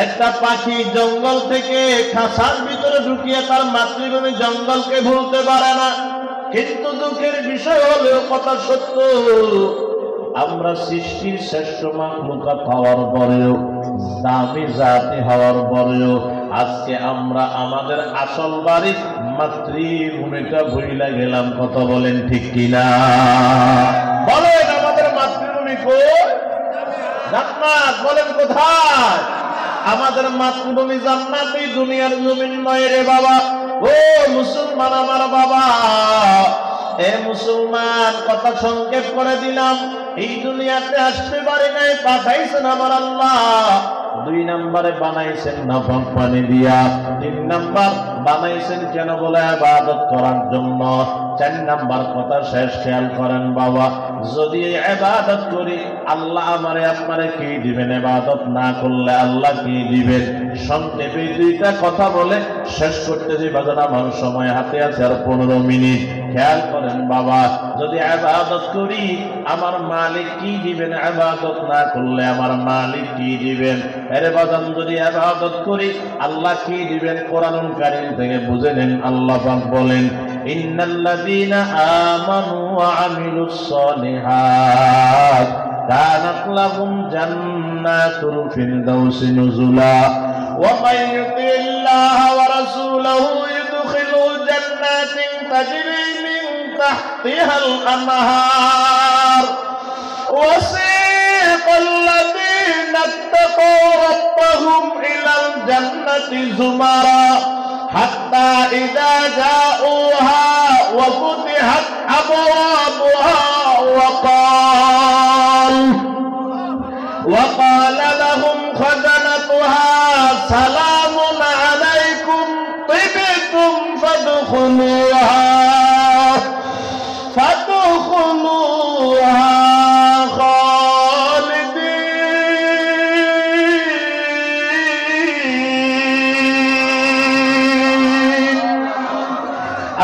একটা পাখি জঙ্গল থেকে খাঁচার ভিতরে ঢুকিয়ে তার মাতৃভূমি জঙ্গলকে ভুলতে পারে না। কিন্তু দুঃখের বিষয় হলেও কথা সত্য, আমরা সৃষ্টির শ্রেষ্ঠ মাখলুকাত হওয়ার পরেও, দামি জাতি হওয়ার পরেও আজকে আমরা আমাদের আসল বাড়ি মাতৃভূমিটা ভুইলা গেলাম। কথা বলেন ঠিক কিনা? বলেন আমাদের মাতৃভূমি কই? জান্নাত। বলেন কোথায়? আমাদের মাতৃভূমি জান্নাত, এই দুনিয়ার জমিন নয় রে বাবা। ও মুসলমান আমার বাবা, এ মুসলমান কথা সংক্ষেপ করে দিলাম, এই দুনিয়াতে আসতে পারি নাই, পাঠাইছেন আমার আল্লাহ। 2 নম্বরে বানাইছেন নাফক পানি দিয়া, 3 নম্বর বানাইছেন কেন বলে ইবাদত করার জন্য, 4 নম্বর কথা শেষ খেয়াল করেন বাবা, যদি ইবাদত করি আল্লাহ আমারে আপনারে কি দিবেন, ইবাদত না করলে আল্লাহ কি দিবেন। সংক্ষেপে 2টা কথা বলে শেষ করতেছি বাজান, আমার সময় হাতে আছে আর 15 মিনিট। খেয়াল করেন বাবা, যদি ইবাদত করি আমার মালিক কি দিবেন, ইবাদত না করলে আমার মালিক কি দিবেন। আরে বাজান যদি ইবাদত করি আল্লাহ কি দিবেন, কোরআনুল কারীম থেকে বুঝে নেন। আল্লাহ পাক বলেন, ইন্নাল্লাযীনা আমানু ওয়া আমিলুস সালিহাত কানাত লাহুম জান্নাতুল ফিরদাউসি নুজুলা ওয়া মান ইউতিল্লাহ ওয়া রাসূলাহু ইউদখিলহু জান্নাতিন তাজরি মিন তাহতিহাল আনহার ওয়াসিকাল লাযীনা ইত্তাকাউ রাব্বাহুম ইলাল জান্নাতি যুমারা হাত্তা ইযা জাউহা ওয়া ফুতিহাত আবওয়াবুহা وقال لهم خزنتها سلام عليكم طبتم فادخلوها خالدين।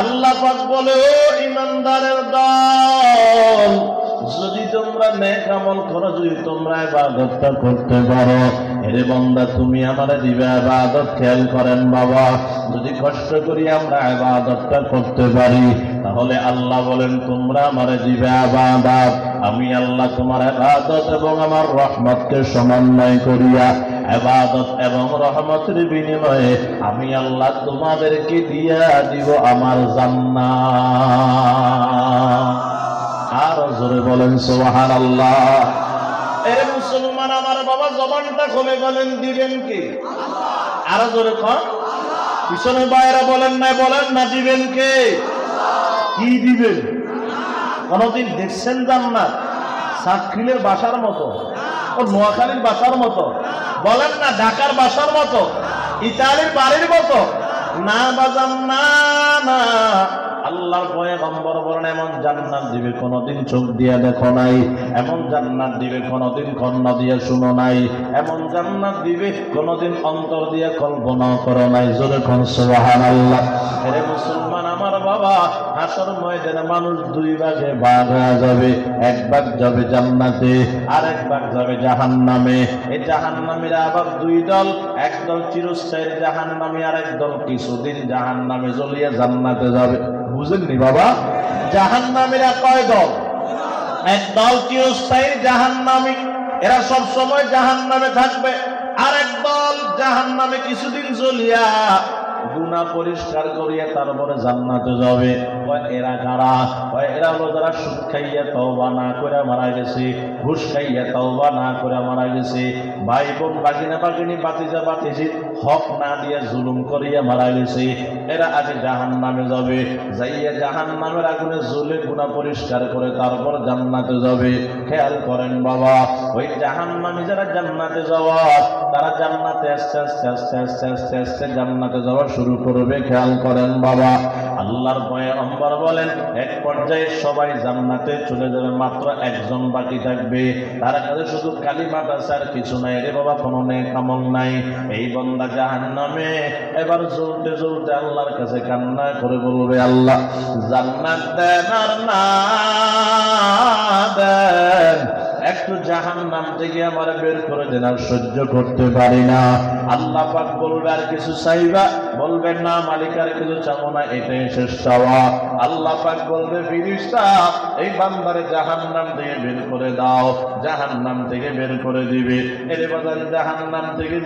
আল্লাহ পাক বলে, ও ঈমানদারের দল, যদি তোমরা নেক আমল করো, যদি তোমরা ইবাদতটা করতে পারো, এরে বান্দা তুমি আমারে দিবে ইবাদত, খেয়াল করেন বাবা, যদি কষ্ট করি আমরা ইবাদতটা করতে পারি তাহলে আল্লাহ বলেন তোমরা আমারে দিবে ইবাদত, আমি আল্লাহ তোমার ইবাদত এবং আমার রহমতকে সমন্বয় করিয়া ইবাদত এবং রহমতের বিনিময়ে আমি আল্লাহ তোমাদেরকে দিয়া দিব আমার জান্নাত। আর জোরে বলেন সুবহানাল্লাহ। এরে মুসলমান আমার বাবা, জবানটা খুলে বলেন দিবেন কি? আরো জোরে কর। পিছনে বাইরা বলেন না দিবেন কে? কি দিবেন? কোনদিন দেখছেন জান্নাত? সাতক্ষীরের বাসার মতো, ও নোয়াখালীর বাসার মতো, বলেন না ঢাকার বাসার মতো, ইতালির বাড়ির মতো? না বাজান, না না। আল্লাহর পয়গম্বর বলেন এমন জান্নাত দিবে কোনদিন চোখ দিয়ে দেখো নাই, এমন জান্নাত দিবে কোনদিন কর্ণ দিয়ে শুনো নাই, এমন জান্নাত দিবে কোনদিন অন্তর দিয়ে কল্পনা করো নাই। জোরে কোন সুবহানাল্লাহ। এরে মুসলমান আমার বাবা, হাসর ময়দানে মানুষ দুই ভাগে ভাগ হয়ে যাবে, এক ভাগ যাবে জান্নাতে আর এক ভাগ যাবে জাহান্নামে। এই জাহান্নামীরা আবার দুই দল, এক দল চিরস্থায়ী জাহান্নামী আর এক দল কিছুদিন জাহান্নামে জ্বলিয়ে জান্নাতে যাবে। বুঝেননি বাবা? জাহান্নামীরা কয় দল? এক দল চিরস্থায়ী জাহান্নামী, এরা সব সময় জাহান্নামে থাকবে, আর এক দল জাহান্নামে কিছুদিন জ্বলিয়া গুনাহ পরিষ্কার করিয়া তারপরে জান্নাতে যাবে। এরা কারা? এরা হলো যারা সুদ খাইয়া তওবা না করে মারা গেছে, ঘুষ খাইয়া তওবা না করে মারা গেছে, ভাই বোন বাগিনা বাগিনী বাতিজা বাতিজি হক না দিয়া জুলুম করিয়া মারা গেছে। এরা আগে জাহান্নামে যাবে, যাইয়া জাহান্নামের আগুনে জ্বলে গুনাহ পরিষ্কার করে তারপর জান্নাতে যাবে। খেয়াল করেন বাবা, ওই জাহান্নামী যারা জান্নাতে যাওয়া, তারা জান্নাতে আস্তে আস্তে আস্তে আস্তে আস্তে আস্তে জান্নাতে যাওয়া শুরু করবে। খেয়াল করেন বাবা, আল্লাহর পয়গম্বর বলেন এক পর্যায়ে সবাই জান্নাতে চলে যাবে, মাত্র একজন বাকি থাকবে, তার কাছে শুধু কালিমাত আছে আর কিছু নাই। রে বাবা, কোনো নেক আমল নাই। এই বান্দা জাহান্নামে এবার জ্বলতে জ্বলতে আল্লাহর কাছে কান্না করে বলবে, আল্লাহ জান্নাত দেন আর না দেন, একটু জাহান্নাম থেকে আমার বের করে দেন, আর সহ্য করতে পারি না। আল্লাহ পাক বলবে আর কিছু চাইবা? বলবে না মালিক, আর কিছু চাবো না, এটাই শেষ চাওয়া। আল্লাহ পাক বলবে ফেরেশতা এই বান্দারে জাহান্নাম থেকে বের করে দাও। জাহান্নাম থেকে বের করে দিবে। এরে বাজার জাহান্নাম থেকে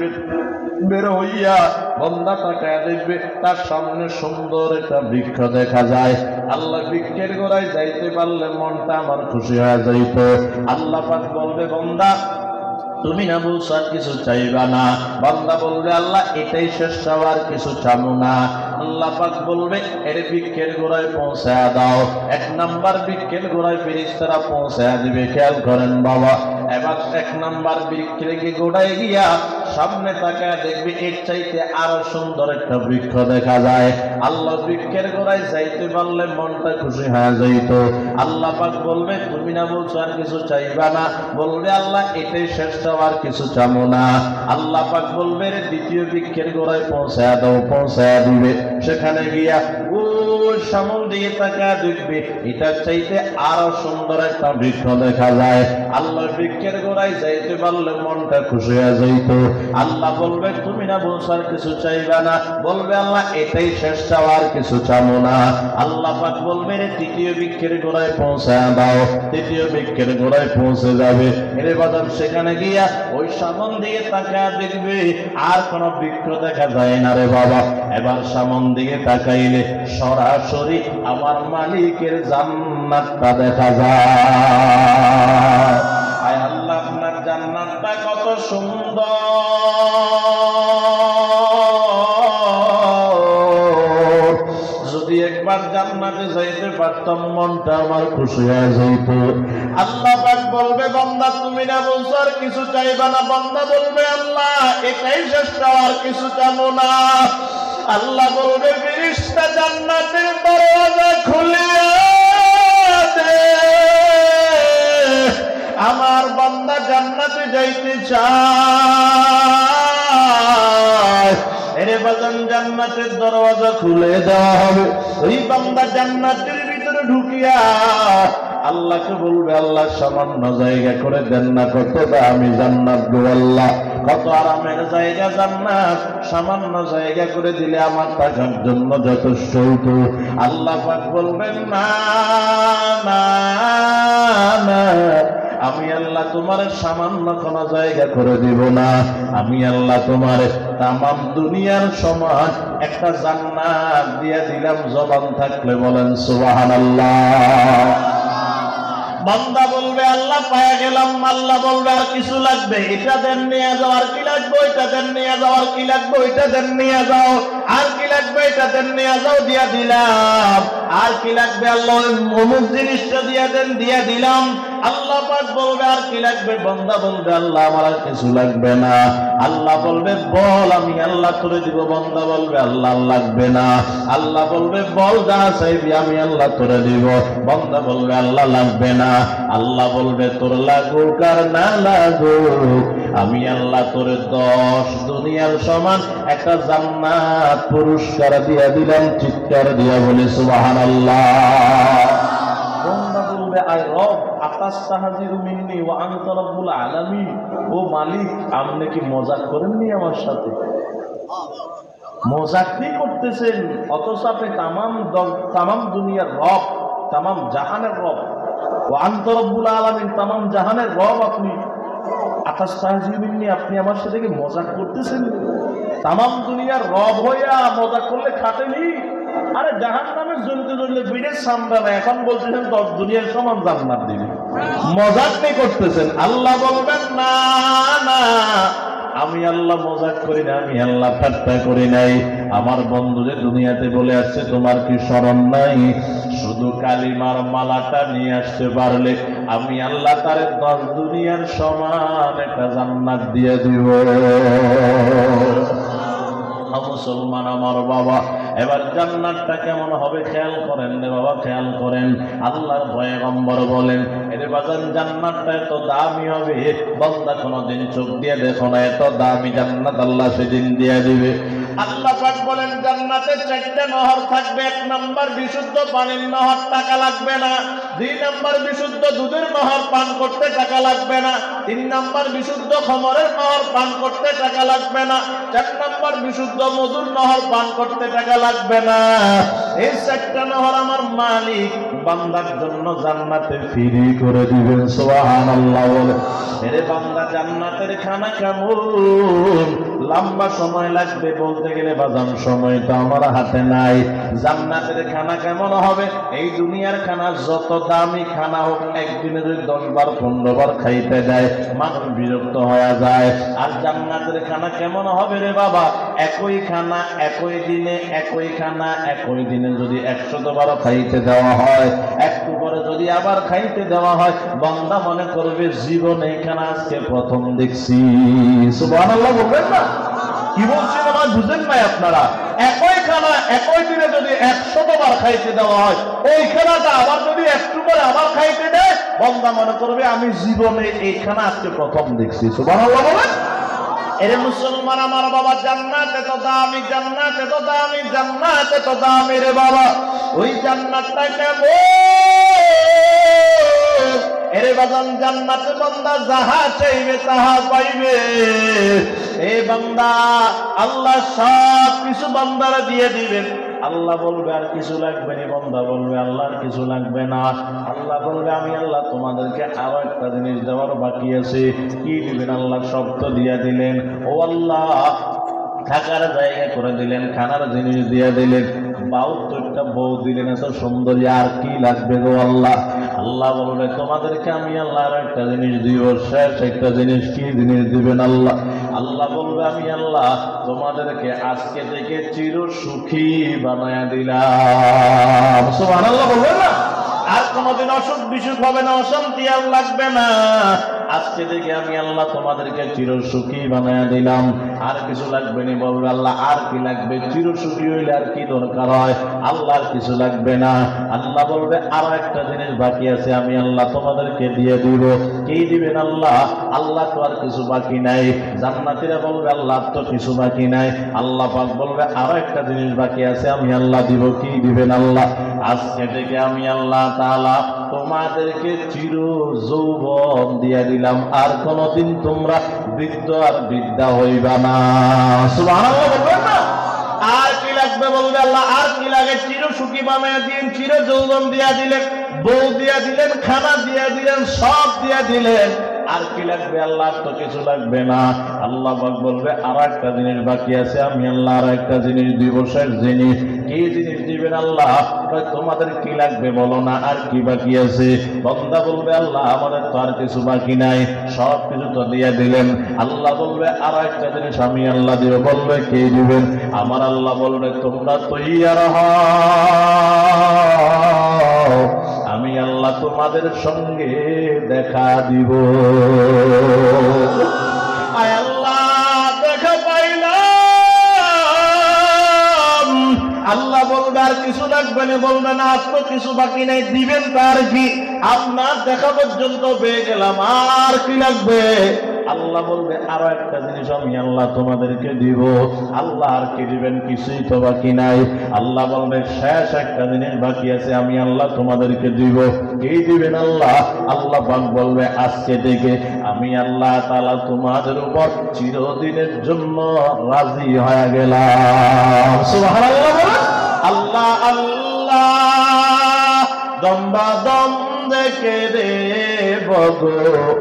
বের হইয়া বান্দা তাকায় দেখবে তার সামনে সুন্দর একটা বৃক্ষ দেখা যায়। আল্লাহ বৃক্ষের গোড়ায় যাইতে পারলে মনটা আমার খুশি হয়ে যাইত। আল্লাহ পাক বলবে বান্দা তুমি না বলছো আর কিছু চাইবা না? বান্দা বলবে আল্লাহ এটাই শেষ চাওয়া, আর কিছু চাবো না। আল্লাহ পাক বলবে এর বৃক্ষের গোড়ায় পৌঁছায়া দাও। এক নাম্বার বৃক্ষের গোড়ায় ফেরেশতারা পৌঁছায়া দিবে। খেয়াল করেন বাবা, এবার এক নাম্বার বৃক্ষের গোড়ায় গিয়া সামনে তাকায় দেখবে এর চাইতে আরো সুন্দর একটা বৃক্ষ দেখা যায়। আল্লাহ বৃক্ষের গোড়ায় যাইতে পারলে মনটা খুশি হয়ে যাইত। আল্লাহ পাক বলবে তুমি না বলছো আর কিছু চাইবা না? বলবে আল্লাহ এটাই শেষ চাওয়া, আর কিছু চাবো না। আল্লাহ পাক বলবে দ্বিতীয় বৃক্ষের গোড়ায় পৌঁছায়া দাও। পৌঁছায়া দিবে। সেখানে গিয়া ওই সামনে দিয়ে তাকায় দেখবে এটার চাইতে আরো সুন্দর একটা বৃক্ষ দেখা যায়। আল্লাহ বৃক্ষের গোড়ায় যাইতে পারলে মনটা খুশি হয়ে যাইত। আল্লাহ বলবে তুমি না বলছো আর কিছু চাইবা না? বলবে আল্লাহ এটাই শেষ চাওয়া, আর কিছু চাবো না। আল্লাহ পাক বলবে তৃতীয় বৃক্ষের গোড়ায় পৌঁছায়া দাও। তৃতীয় বৃক্ষের গোড়ায় পৌঁছে যাবে। এর বাজার সেখানে গিয়া ওই সামন দিয়ে তাকায় দেখবে আর কোন বৃক্ষ দেখা যায় না। রে বাবা, এবার সামন দিকে তাকাইলে সরাসরি আমার মালিকের জান্নাতটা দেখা যায়। আয় আল্লাহ, আপনার জান্নাতটা কত সুন্দর! যদি একবার জান্নাতে যাইতে পারতাম মনটা আমার খুশি হয়ে যাইত। আল্লাহ পাক বলবে বান্দা তুমি না বলছো আর কিছু চাইবা না? বান্দা বলবে আল্লাহ এটাই শেষ চাওয়া, আর কিছু চাবো না। আল্লাহ বলবে ফেরেশতা জান্নাতের দরজা খুলে দে, আমার বান্দা জান্নাতে যাইতে চায়। এরে বাজান জান্নাতের দরজা খুলে দেওয়া হবে। ওই বান্দা জান্নাতের ভিতরে ঢুকিয়া আল্লাহকে বলবে আল্লাহ সামান্য জায়গা করে দেন না, কত দামি জান্নাত গো আল্লাহ, কত আরামের জায়গা জান্নাত, সামান্য জায়গা করে দিলে আমার থাকার জন্য যথেষ্ট হতো। আল্লাহ পাক বলবেন না না না, আমি আল্লাহ তোমার সামান্য কোন জায়গা করে দিব না, আমি আল্লাহ তোমার তামাম দুনিয়ার সমান একটা জান্নাত দিয়ে দিলাম। জবান থাকলে বলেন সুবহানাল্লাহ। বান্দা বলবে আল্লাহ পায়া গেলাম, আল্লাহ বলবে আর কিছু লাগবে, এটা দেন নিয়ে যাও, আর কি লাগবে ওইটা দেন নিয়ে যাও, আর কি লাগবে ওইটা দেন নিয়ে যাও, আর কি লাগবে এটা দেন নিয়ে যাও, দিয়া দিলাম। আর কি লাগবে আল্লাহ অমুক জিনিসটা দিয়া দেন, দিয়া দিলাম। আল্লাহ পাক বলবে আর কি লাগবে, বান্দা বলবে আল্লাহ আমার আর কিছু লাগবে না। আল্লাহ বলবে বল, আমি আল্লাহ করে দিব। বান্দা বলবে আল্লাহ লাগবে না। আল্লাহ বলবে বল, যা চাইবি আমি আল্লাহ করে দিব। বান্দা বলবে আল্লাহ লাগবে না। আল্লাহ বলবে তোর লাগুক আর না লাগুক, আমি আল্লাহ তোর 10 দুনিয়ার সমান একটা জান্নাত পুরস্কার দিয়া দিলাম। চিৎকার দিয়া বলে সুবহানাল্লাহ। বান্দা বলবে আয় রব আতাস্তাহজিরু মিন্নি ওয়া আনতা রাব্বুল আলামিন, ও মালিক আপনি কি মজাক করেননি আমার সাথে? মজাক কি করতেছেন? অথচ আপনি তামাম দুনিয়ার রব, তামাম জাহানের রব। ওয়া আনতা রাব্বুল আলামিন, তামাম জাহানের রব আপনি। আতাস্তাহজিরু মিন্নি, আপনি আমার সাথে কি মজাক করতেছেন? তামাম দুনিয়ার রব হইয়া মজাক করলে খাটেনি? আরে জাহান্নামের জ্বলতে জ্বললে ফিরে সামরা না, এখন বলতেছেন 10 দুনিয়ার সমান জান্নাত দিবে। মজাক নেই করতেছেন। আল্লাহ বলবেন না না, আমি আল্লাহ মজাক করি না, আমি আল্লাহ ঠাট্টা করি নাই। আমার বন্ধু যে দুনিয়াতে বলে আসছে তোমার কি স্মরণ নাই? শুধু কালিমার মালাটা নিয়ে আসতে পারলে আমি আল্লাহ তারে 10 দুনিয়ার সমান একটা জান্নাত দিয়ে দিব। মুসলমান আমার বাবা, এবার জান্নাতটা কেমন হবে খেয়াল করেন রে বাবা, খেয়াল করেন। আল্লাহর পয়গম্বর বলেন এর বাজান জান্নাতটা এত দামি হবে, বান্দা কোনদিন চোখ দিয়ে দেখো না, এত দামি জান্নাত আল্লাহ সেদিন দিয়ে দিবে। আল্লাহ পাক বলেন জান্নাতে 4টা নহর থাকবে। 1 নাম্বার বিশুদ্ধ পানির নহর, টাকা লাগবে না। 2 নাম্বার বিশুদ্ধ দুধের নহর, পান করতে টাকা লাগবে না। 3 নাম্বার বিশুদ্ধ খমরের নহর, পান করতে টাকা লাগবে না। 4 নাম্বার বিশুদ্ধ মধুর নহর, পান করতে টাকা লাগবে না। এই 4টা নহর আমার মালিক বান্দার জন্য জান্নাতে ফ্রি করে দিবেন। সুবহানাল্লাহ বলে এরে বান্দা জান্নাতের খানা কেমন? লম্বা সময় লাগবে বলতে গেলে বাজান, সময় তো আমার হাতে নাই। জান্নাতের খানা কেমন হবে? এই দুনিয়ার খানা যত দামি খানা হোক, একদিনে যদি 10 বার 15 বার খাইতে দেয় মানুষ বিরক্ত হয়ে যায়। আর জান্নাতের খানা কেমন হবে রে বাবা? একই খানা একই দিনে, একই খানা একই দিনে যদি 100 বারও খাইতে দেওয়া হয়, একটু পরে যদি আবার খাইতে দেওয়া হয়, বান্দা মনে করবে জীবনে এখানে আজকে প্রথম দেখছি। সুবহানাল্লাহ বলবেন না? কি বলছি মনে হয় বুঝেন নাই আপনারা? একই খানা একই দিনে যদি 100 বার খাইতে দেওয়া হয়, ওই খানাটা আবার যদি একটু পরে আবার খাইতে দেয়, বান্দা মনে করবে আমি জীবনে এই খানা আজকে প্রথম দেখছি। সুবহানাল্লাহ বলেন। এরে মুসলমান আমার বাবা, জান্নাত এত দামি, জান্নাত এত দামি, জান্নাত এত দামি রে বাবা। ওই জান্নাতটা কেমন? এরে বাজান জান্নাতে বান্দা যাহা চাইবে তাহা পাইবে। এই বান্দা আল্লাহ সব কিছু বান্দারা দিয়ে দিবেন। আল্লাহ বলবে আর কিছু লাগবে না, বান্দা বলবে আল্লাহ আর কিছু লাগবে না। আল্লাহ বলবে আমি আল্লাহ তোমাদেরকে আরো একটা জিনিস দেওয়ার বাকি আছে। কি দিবেন? আল্লাহ সব তো দিয়া দিলেন। ও আল্লাহ থাকার জায়গা করে দিলেন, খানার জিনিস দিয়ে দিলেন, 72টা বউ দিলেন, এত সুন্দরী, আর কি লাগবে গো আল্লাহ? আল্লাহ বলবে তোমাদেরকে আমি আল্লাহ আর একটা জিনিস দিব, শেষ একটা জিনিস। কি জিনিস দিবেন আল্লাহ? আল্লাহ বলবে আমি আল্লাহ তোমাদেরকে আজকে থেকে চির সুখী বানায়া দিলাম। সুবহানাল্লাহ বলবেন না? আর কোনদিন অসুখ বিসুখ হবে না, অশান্তি আর লাগবে না। আজকে থেকে আমি আল্লাহ তোমাদেরকে চির সুখী বানায়া দিলাম। আর কিছু লাগবে না? বলবে আল্লাহ আর কি লাগবে? চির সুখী হইলে আর কি দরকার হয়? আল্লাহ আর কিছু লাগবে না। আল্লাহ বলবে আরো একটা জিনিস বাকি আছে, আমি আল্লাহ তোমাদেরকে দিয়ে দিব। কি দিবেন আল্লাহ? আল্লাহ তো আর কিছু বাকি নাই। জান্নাতীরা বলবে আল্লাহ তো কিছু বাকি নাই। আল্লাহ পাক বলবে আরো একটা জিনিস বাকি আছে, আমি আল্লাহ দিব। কি দিবেন আল্লাহ? আজকে থেকে আমি আল্লাহ তাআলা তোমাদেরকে চির যৌবন দিয়া দিলাম, আর কোনদিন তোমরা বৃদ্ধ আর বৃদ্ধা হইবা না। সুবহানাল্লাহ বলবেন না? আর কি লাগবে বলবে আল্লাহ, আর কি লাগে? চির সুখী বানায় দিলেন, চির যৌবন দিয়া দিলেন, বউ দিয়া দিলেন, খানা দিয়া দিলেন, সব দিয়া দিলেন, আর কি লাগবে আল্লাহ? তো কিছু লাগবে না। আল্লাহ পাক বলবে আর একটা জিনিস বাকি আছে, আমি আল্লাহ আর একটা জিনিস দিব, শেষ জিনিস। কি জিনিস দিবেন আল্লাহ? তোমাদের কি লাগবে বলো না, আর কি বাকি আছে? বান্দা বলবে আল্লাহ আমাদের তো আর কিছু বাকি নাই, সব কিছু তো দিয়ে দিলেন। আল্লাহ বলবে আর একটা জিনিস আমি আল্লাহ দিব। বলবে কে দিবেন? আমার আল্লাহ বলবে তোমরা তৈয়ার হও, আমি আল্লাহ তোমাদের সঙ্গে দেখা দিব। আয় আল্লাহ দেখা পাইলাম। আল্লাহ বলবে আর কিছু লাগবে না, বলবে না আর তো কিছু বাকি নাই, দিবেন তার কি? আপনার দেখা পর্যন্ত পেয়ে গেলাম, আর কি লাগবে? আল্লাহ বলবে আরো একটা জিনিস আমি আল্লাহ তোমাদেরকে দিব। আল্লাহ আর কি দিবেন? কিছুই তো বাকি নাই। আল্লাহ বলবে শেষ একটা জিনিস বাকি আছে, আমি আল্লাহ তোমাদেরকে দিব। কি দিবেন আল্লাহ? আল্লাহ পাক বলবে আজকে থেকে আমি আল্লাহ তাআলা তোমাদের উপর চিরদিনের জন্য রাজি হয়ে গেলাম। সুবহানাল্লাহ বলেন। আল্লাহ আল্লাহ দম্বা দম দেখে রে বগো,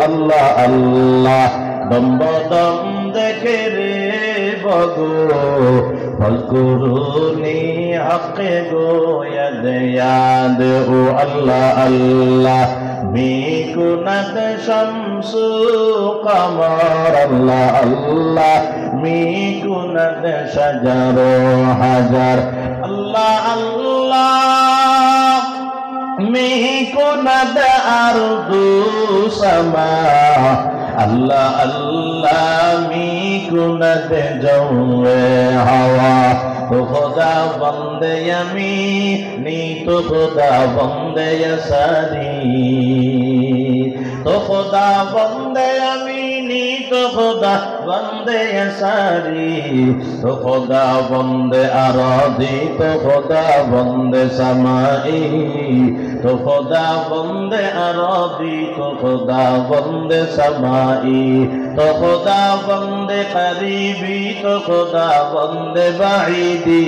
আল্লাহ আল্লাহ দম্বা দম দেখে রে বগো, ফলকুরুনি হকে গো ইয়াদ ইয়াদ ও আল্লাহ আল্লাহ মিকুনাত শামসু কমর, আল্লাহ আল্লাহ মিকুনাত শাজার হাজার, আল্লাহ আল্লাহ মিকুনাত আরদু সামা, আল্লাহ আল্লাহ মিকুনাত জওয়ে হাওয়া। তো খোদা বন্দে আমি নি, তো খোদা বন্দে সারি, তো খোদা বন্দে আমি নি, তো খোদা বন্দে সারি, তো খোদা বন্দে আরাদি, তো খোদা বন্দে সামাই, তো খোদা বন্দে আরাদি, তো খোদা বন্দে সামাই, তো খোদা বন্দে করিবি, তো খোদা বন্দে বাঈদি,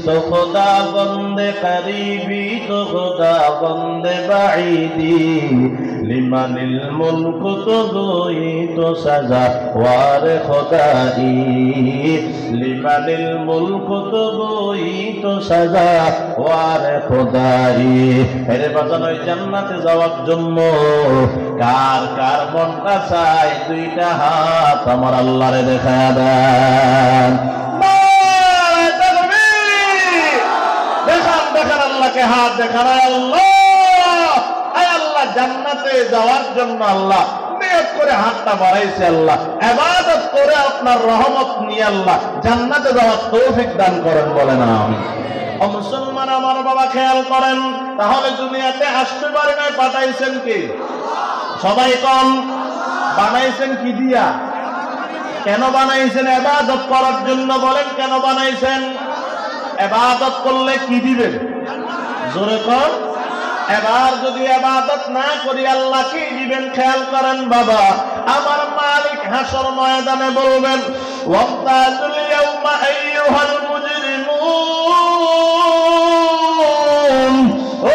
তো খোদা বন্দে করিবি, তো খোদা বন্দে বাঈদি। লিমানিল মুলক তো গোই তো সাজা ওয়ারে খোদাই, লিমানিল মুলক তো গোই তো সাজা ওয়ারে খোদাই। এরে বাজান ওই জান্নাতে যাওয়ার জন্য কার কার মনটা চায়? দুইটা হাত আমার আল্লাহরে দেখায়া দেন। দেখান দেখান আল্লাহকে হাত দেখান। আল্লাহ জান্নাতে যাওয়ার জন্য আল্লাহ নিয়ত করে হাতটা বাড়াইছে, আল্লাহ ইবাদত করে আপনার রহমত নিয়ে আল্লাহ জান্নাতে যাওয়ার তৌফিক দান করেন, বলেন আমিন। ও মুসলমান আমার বাবা খেয়াল করেন, তাহলে দুনিয়াতে আসতে পারে না, পাঠাইছেন কি? সবাই কম। বানাইছেন কি দিয়া? কেন বানাইছেন? ইবাদত করার জন্য। বলেন কেন বানাইছেন? ইবাদত করলে কি দিবেন? জোরে কর। এবার যদি ইবাদত না করি আল্লাহ কি দিবেন? খেয়াল করেন বাবা, আমার মালিক হাসর ময়দানে বলবেন ওয়ামতাজুল ইয়াউমা আইয়ুহাল মুজরিমুন, ও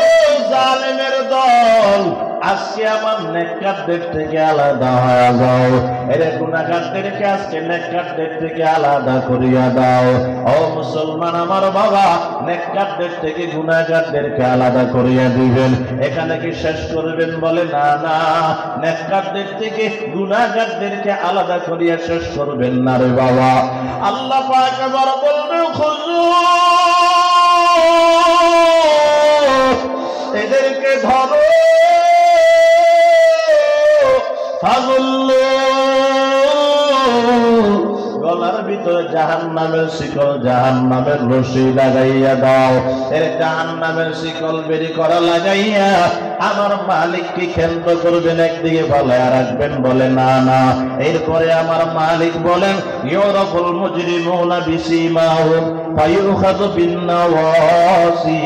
জালেমের দল, আজকে আমার নেককারদের থেকে আলাদা হয়ে যাও। এরে গুনাহগারদেরকে আজকে নেককারদের থেকে আলাদা করিয়া দাও। ও মুসলমান আমার বাবা, নেককারদের থেকে গুনাহগারদেরকে আলাদা করিয়া দিবেন। এখানে কি শেষ করবেন? বলে না না, নেককারদের থেকে গুনাহগারদেরকে আলাদা করিয়া শেষ করবেন না রে বাবা। আল্লাহ পাক এবার বলবে খুজু, এদেরকে ধরো, গলার ভিতরে জাহান্নামের শিকল, জাহান্নামের রশি লাগাইয়া দাও। এর জাহান্নামের শিকল বেরি করা লাগাইয়া আমার মালিক কি ক্ষান্ত করবেন? একদিকে ভালো রাখবেন? বলে না না, এরপরে আমার মালিক বলেন ইউরাফুল মুজরিমুনা বিসীমাহুম ফায়ুখাযু বিন-নাওয়াসি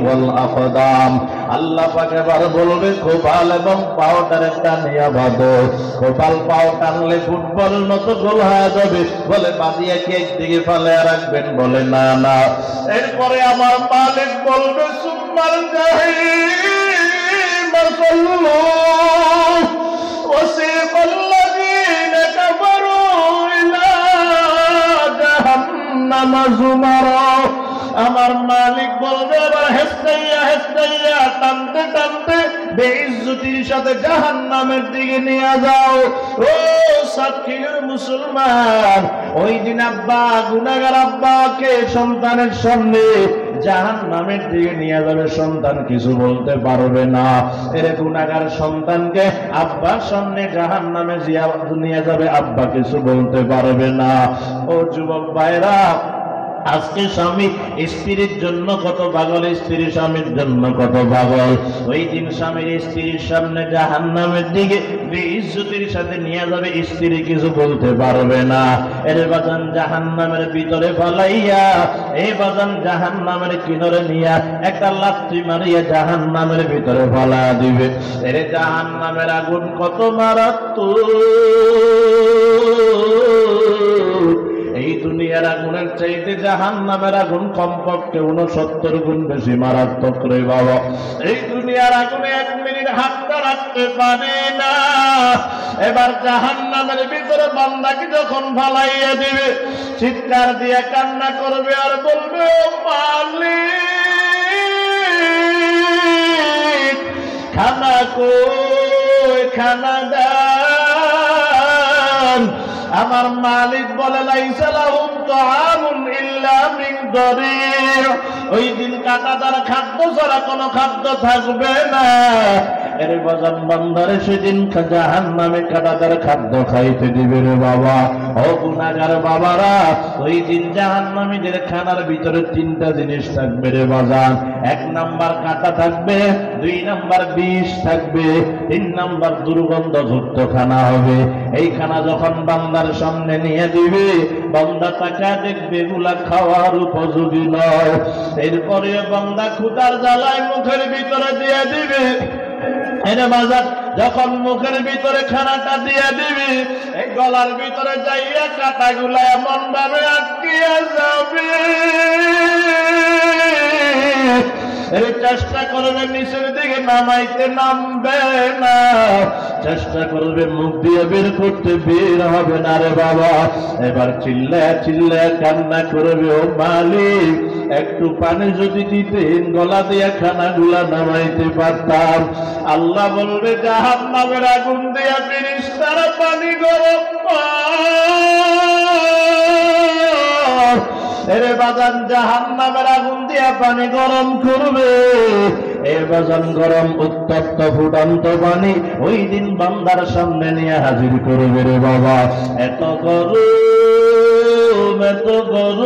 ওয়াল আকদাম। আল্লাহ পাক এবার বলবে কপাল এবং পাওটার টানিয়া বাঁধো। কপাল পাও টানলে ফুটবল মতো গোল হয়ে যাবে। বলে বাদিয়াকে একদিকে ফালায়া রাখবেন, বলে না না। এরপরে আমার মালিক বলবে সুম্মাল জাহিম সাল্লু ওয়াসিকাল্লাযীনা কাফারু ইলা জাহান্নামা যুমারা। আমার মালিক বলবে এবার হেস্তাইয়া হেস্তাইয়া টানতে টানতে বেইজ্জতির সাথে জাহান্নামের দিকে নিয়ে যাও। ও সাক্ষীর মুসলমান, ওই দিন আব্বা গুনাহগার আব্বাকে সন্তানের সামনে জাহান্নামের দিকে নিয়ে যাবে, সন্তান কিছু বলতে পারবে না। এর গুনাহগার সন্তানকে আব্বার সামনে জাহান্নামে নিয়ে যাবে, আব্বা কিছু বলতে পারবে না। ও যুবক ভাইরা, আজকে স্বামী স্ত্রীর জন্য কত পাগল, স্ত্রী স্বামীর জন্য কত পাগল। ওই দিন স্বামীর স্ত্রীর সামনে জাহান্নামের দিকে বেইজ্জতির সাথে নিয়ে যাবে, স্ত্রী কিছু বলতে পারবে না। এর বাজান জাহান্নামের ভিতরে ফালাইয়া, এই বাজান জাহান্নামের কিনারে নিয়া একটা লাথি মারিয়া জাহান্নামের ভিতরে ফালাইয়া দিবে। এর জাহান্নামের আগুন কত মারাত্মক, এই দুনিয়ার আগুনের চাইতে জাহান্নামের আগুন কমপক্ষে 69 গুণ বেশি মারাত্মক রে বাবা। এই দুনিয়ার আগুনে 1 মিনিট হাতটা রাখতে পারে না। এবার জাহান্নামের ভিতরে বান্দাকে যখন ফালাইয়া দিবে, চিৎকার দিয়ে কান্না করবে আর বলবে ও মালিক, খানা কই, খানা দান। আমার মালিক বলে লাইসা লাহুম তাআমুন ইল্লা মিন দারি'। ওই দিন কাঁটাদার খাদ্য ছাড়া কোনো খাদ্য থাকবে না। এর বাজান বান্দারে সেদিন জাহান্নামে কাঁটাদার খাদ্য খাইতে দিবে রে বাবা। ও গুনাহগার বাবারা, ওই দিন জাহান্নামীদের খানার ভিতরে 3টা জিনিস থাকবে রে বাজান। 1 নাম্বার কাঁটা থাকবে, 2 নাম্বার বিষ থাকবে, 3 নাম্বার দুর্গন্ধযুক্ত খানা হবে। এই খানা যখন বান্দার সামনে নিয়ে দিবে, বান্দা তাকা দেখবে এগুলা খাওয়ার উপযোগী নয়। এরপরে বান্দা ক্ষুধার জ্বালায় মুখের ভিতরে দিয়ে দিবে। এরে বাজার যখন মুখের ভিতরে খানাটা দিয়ে দিবি, এই গলার ভিতরে যাইয়া কাঁটাগুলা এমন ভাবে আটকিয়া যাবে, এই চেষ্টা করবে নিচের দিকে নামাইতে, নামবে না। চেষ্টা করবে মুখ দিয়ে বের করতে, বের হবে না রে বাবা। এবার চিল্লায় চিল্লায় কান্না করবে ও মালিক, একটু পানি যদি দিতেন, গলা দিয়ে খানাগুলা নামাইতে পারতাম। আল্লাহ বলবে জাহান্নামের আগুন দিয়া ফেরেশতারা পানি গরম কর। এরে বাজান জাহান্নামের আগুন দিয়া পানি গরম করবে। এ বাজান গরম উত্তপ্ত ফুটন্ত পানি ওই দিন বান্দার সামনে নিয়ে হাজির করবে রে বাবা। এত গরম, এত গরম,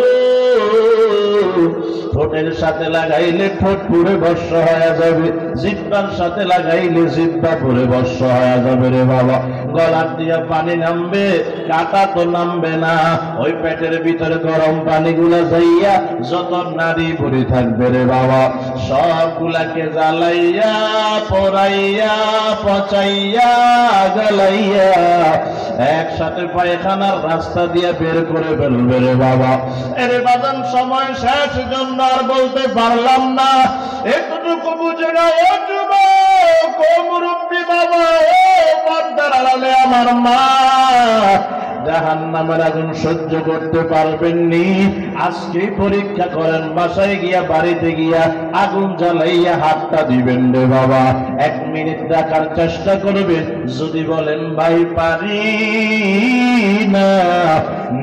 ঠোঁটের সাথে লাগাইলে ঠোঁট পুরে বর্ষ হয়ে যাবে, জিহ্বার সাথে লাগাইলে জিহ্বা পুরে বর্ষ হয়ে যাবে রে বাবা। গলার দিয়ে পানি নামবে, কাটা তো নামবে না। ওই পেটের ভিতরে গরম পানিগুলা যাইয়া যত নারী ভরে থাকবে রে বাবা, সবগুলাকে জ্বালাইয়া পোড়াইয়া পচাইয়া জ্বালাইয়া একসাথে পায়খানার রাস্তা দিয়ে বের করে ফেলবে রে বাবা। এর বাজান সময় শেষ, জন্য আর বলতে পারলাম না। এতটুকু বুঝে না ও যুবক, ও মুরব্বী বাবা, ও পর্দার আড়ালে আমার মা, জাহান্নামের আগুন সহ্য করতে পারবেননি, আজকে পরীক্ষা করেন, বাসায় গিয়া বাড়িতে গিয়া আগুন জ্বালাইয়া হাতটা দিবেন রে বাবা। 1 মিনিট রাখার চেষ্টা করবেন, যদি বলেন ভাই পারি না,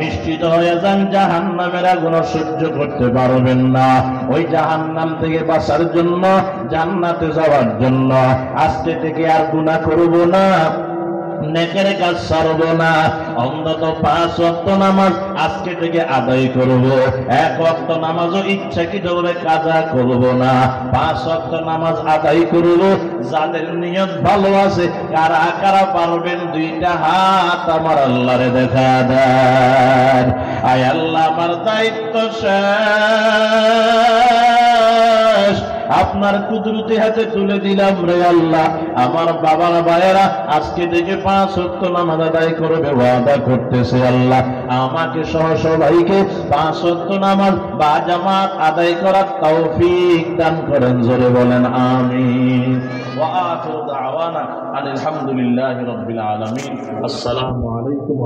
নিশ্চিত হয়ে যান জাহান্নামের আগুন সহ্য করতে পারবেন না। ওই জাহান্নাম থেকে বাঁচার জন্য, জান্নাতে যাওয়ার জন্য আজকে থেকে আর গুনাহ করব না, নেকের কাজ ছাড়ব না, অন্তত 5 ওয়াক্ত নামাজ আজকে থেকে আদায় করব। 1 ওয়াক্ত নামাজও ইচ্ছাকৃতভাবে কাজা করব না, 5 ওয়াক্ত নামাজ আদায় করব। যাদের নিয়ত ভালো আছে, কারা কারা পারবেন 2টা হাত আমার আল্লাহরে দেখা দেন। আয় আল্লাহ, আমার দায়িত্ব শেষ, আপনার কুদরতি হাতে তুলে দিলাম রে আল্লাহ। আমার বাবার ভাইয়েরা আজকে থেকে 5 ওয়াক্ত নামাজ আদায় করবে ওয়াদা করতেছে আল্লাহ। আমাকে সহ সবাইকে 5 ওয়াক্ত নামাজ বা জামাত আদায় করার তৌফিক দান করেন, জোরে বলেন আমিন। ওয়া আখিরু দাওয়ানা আলহামদুলিল্লাহি রাব্বিল আলামিন। আসসালামু আলাইকুম।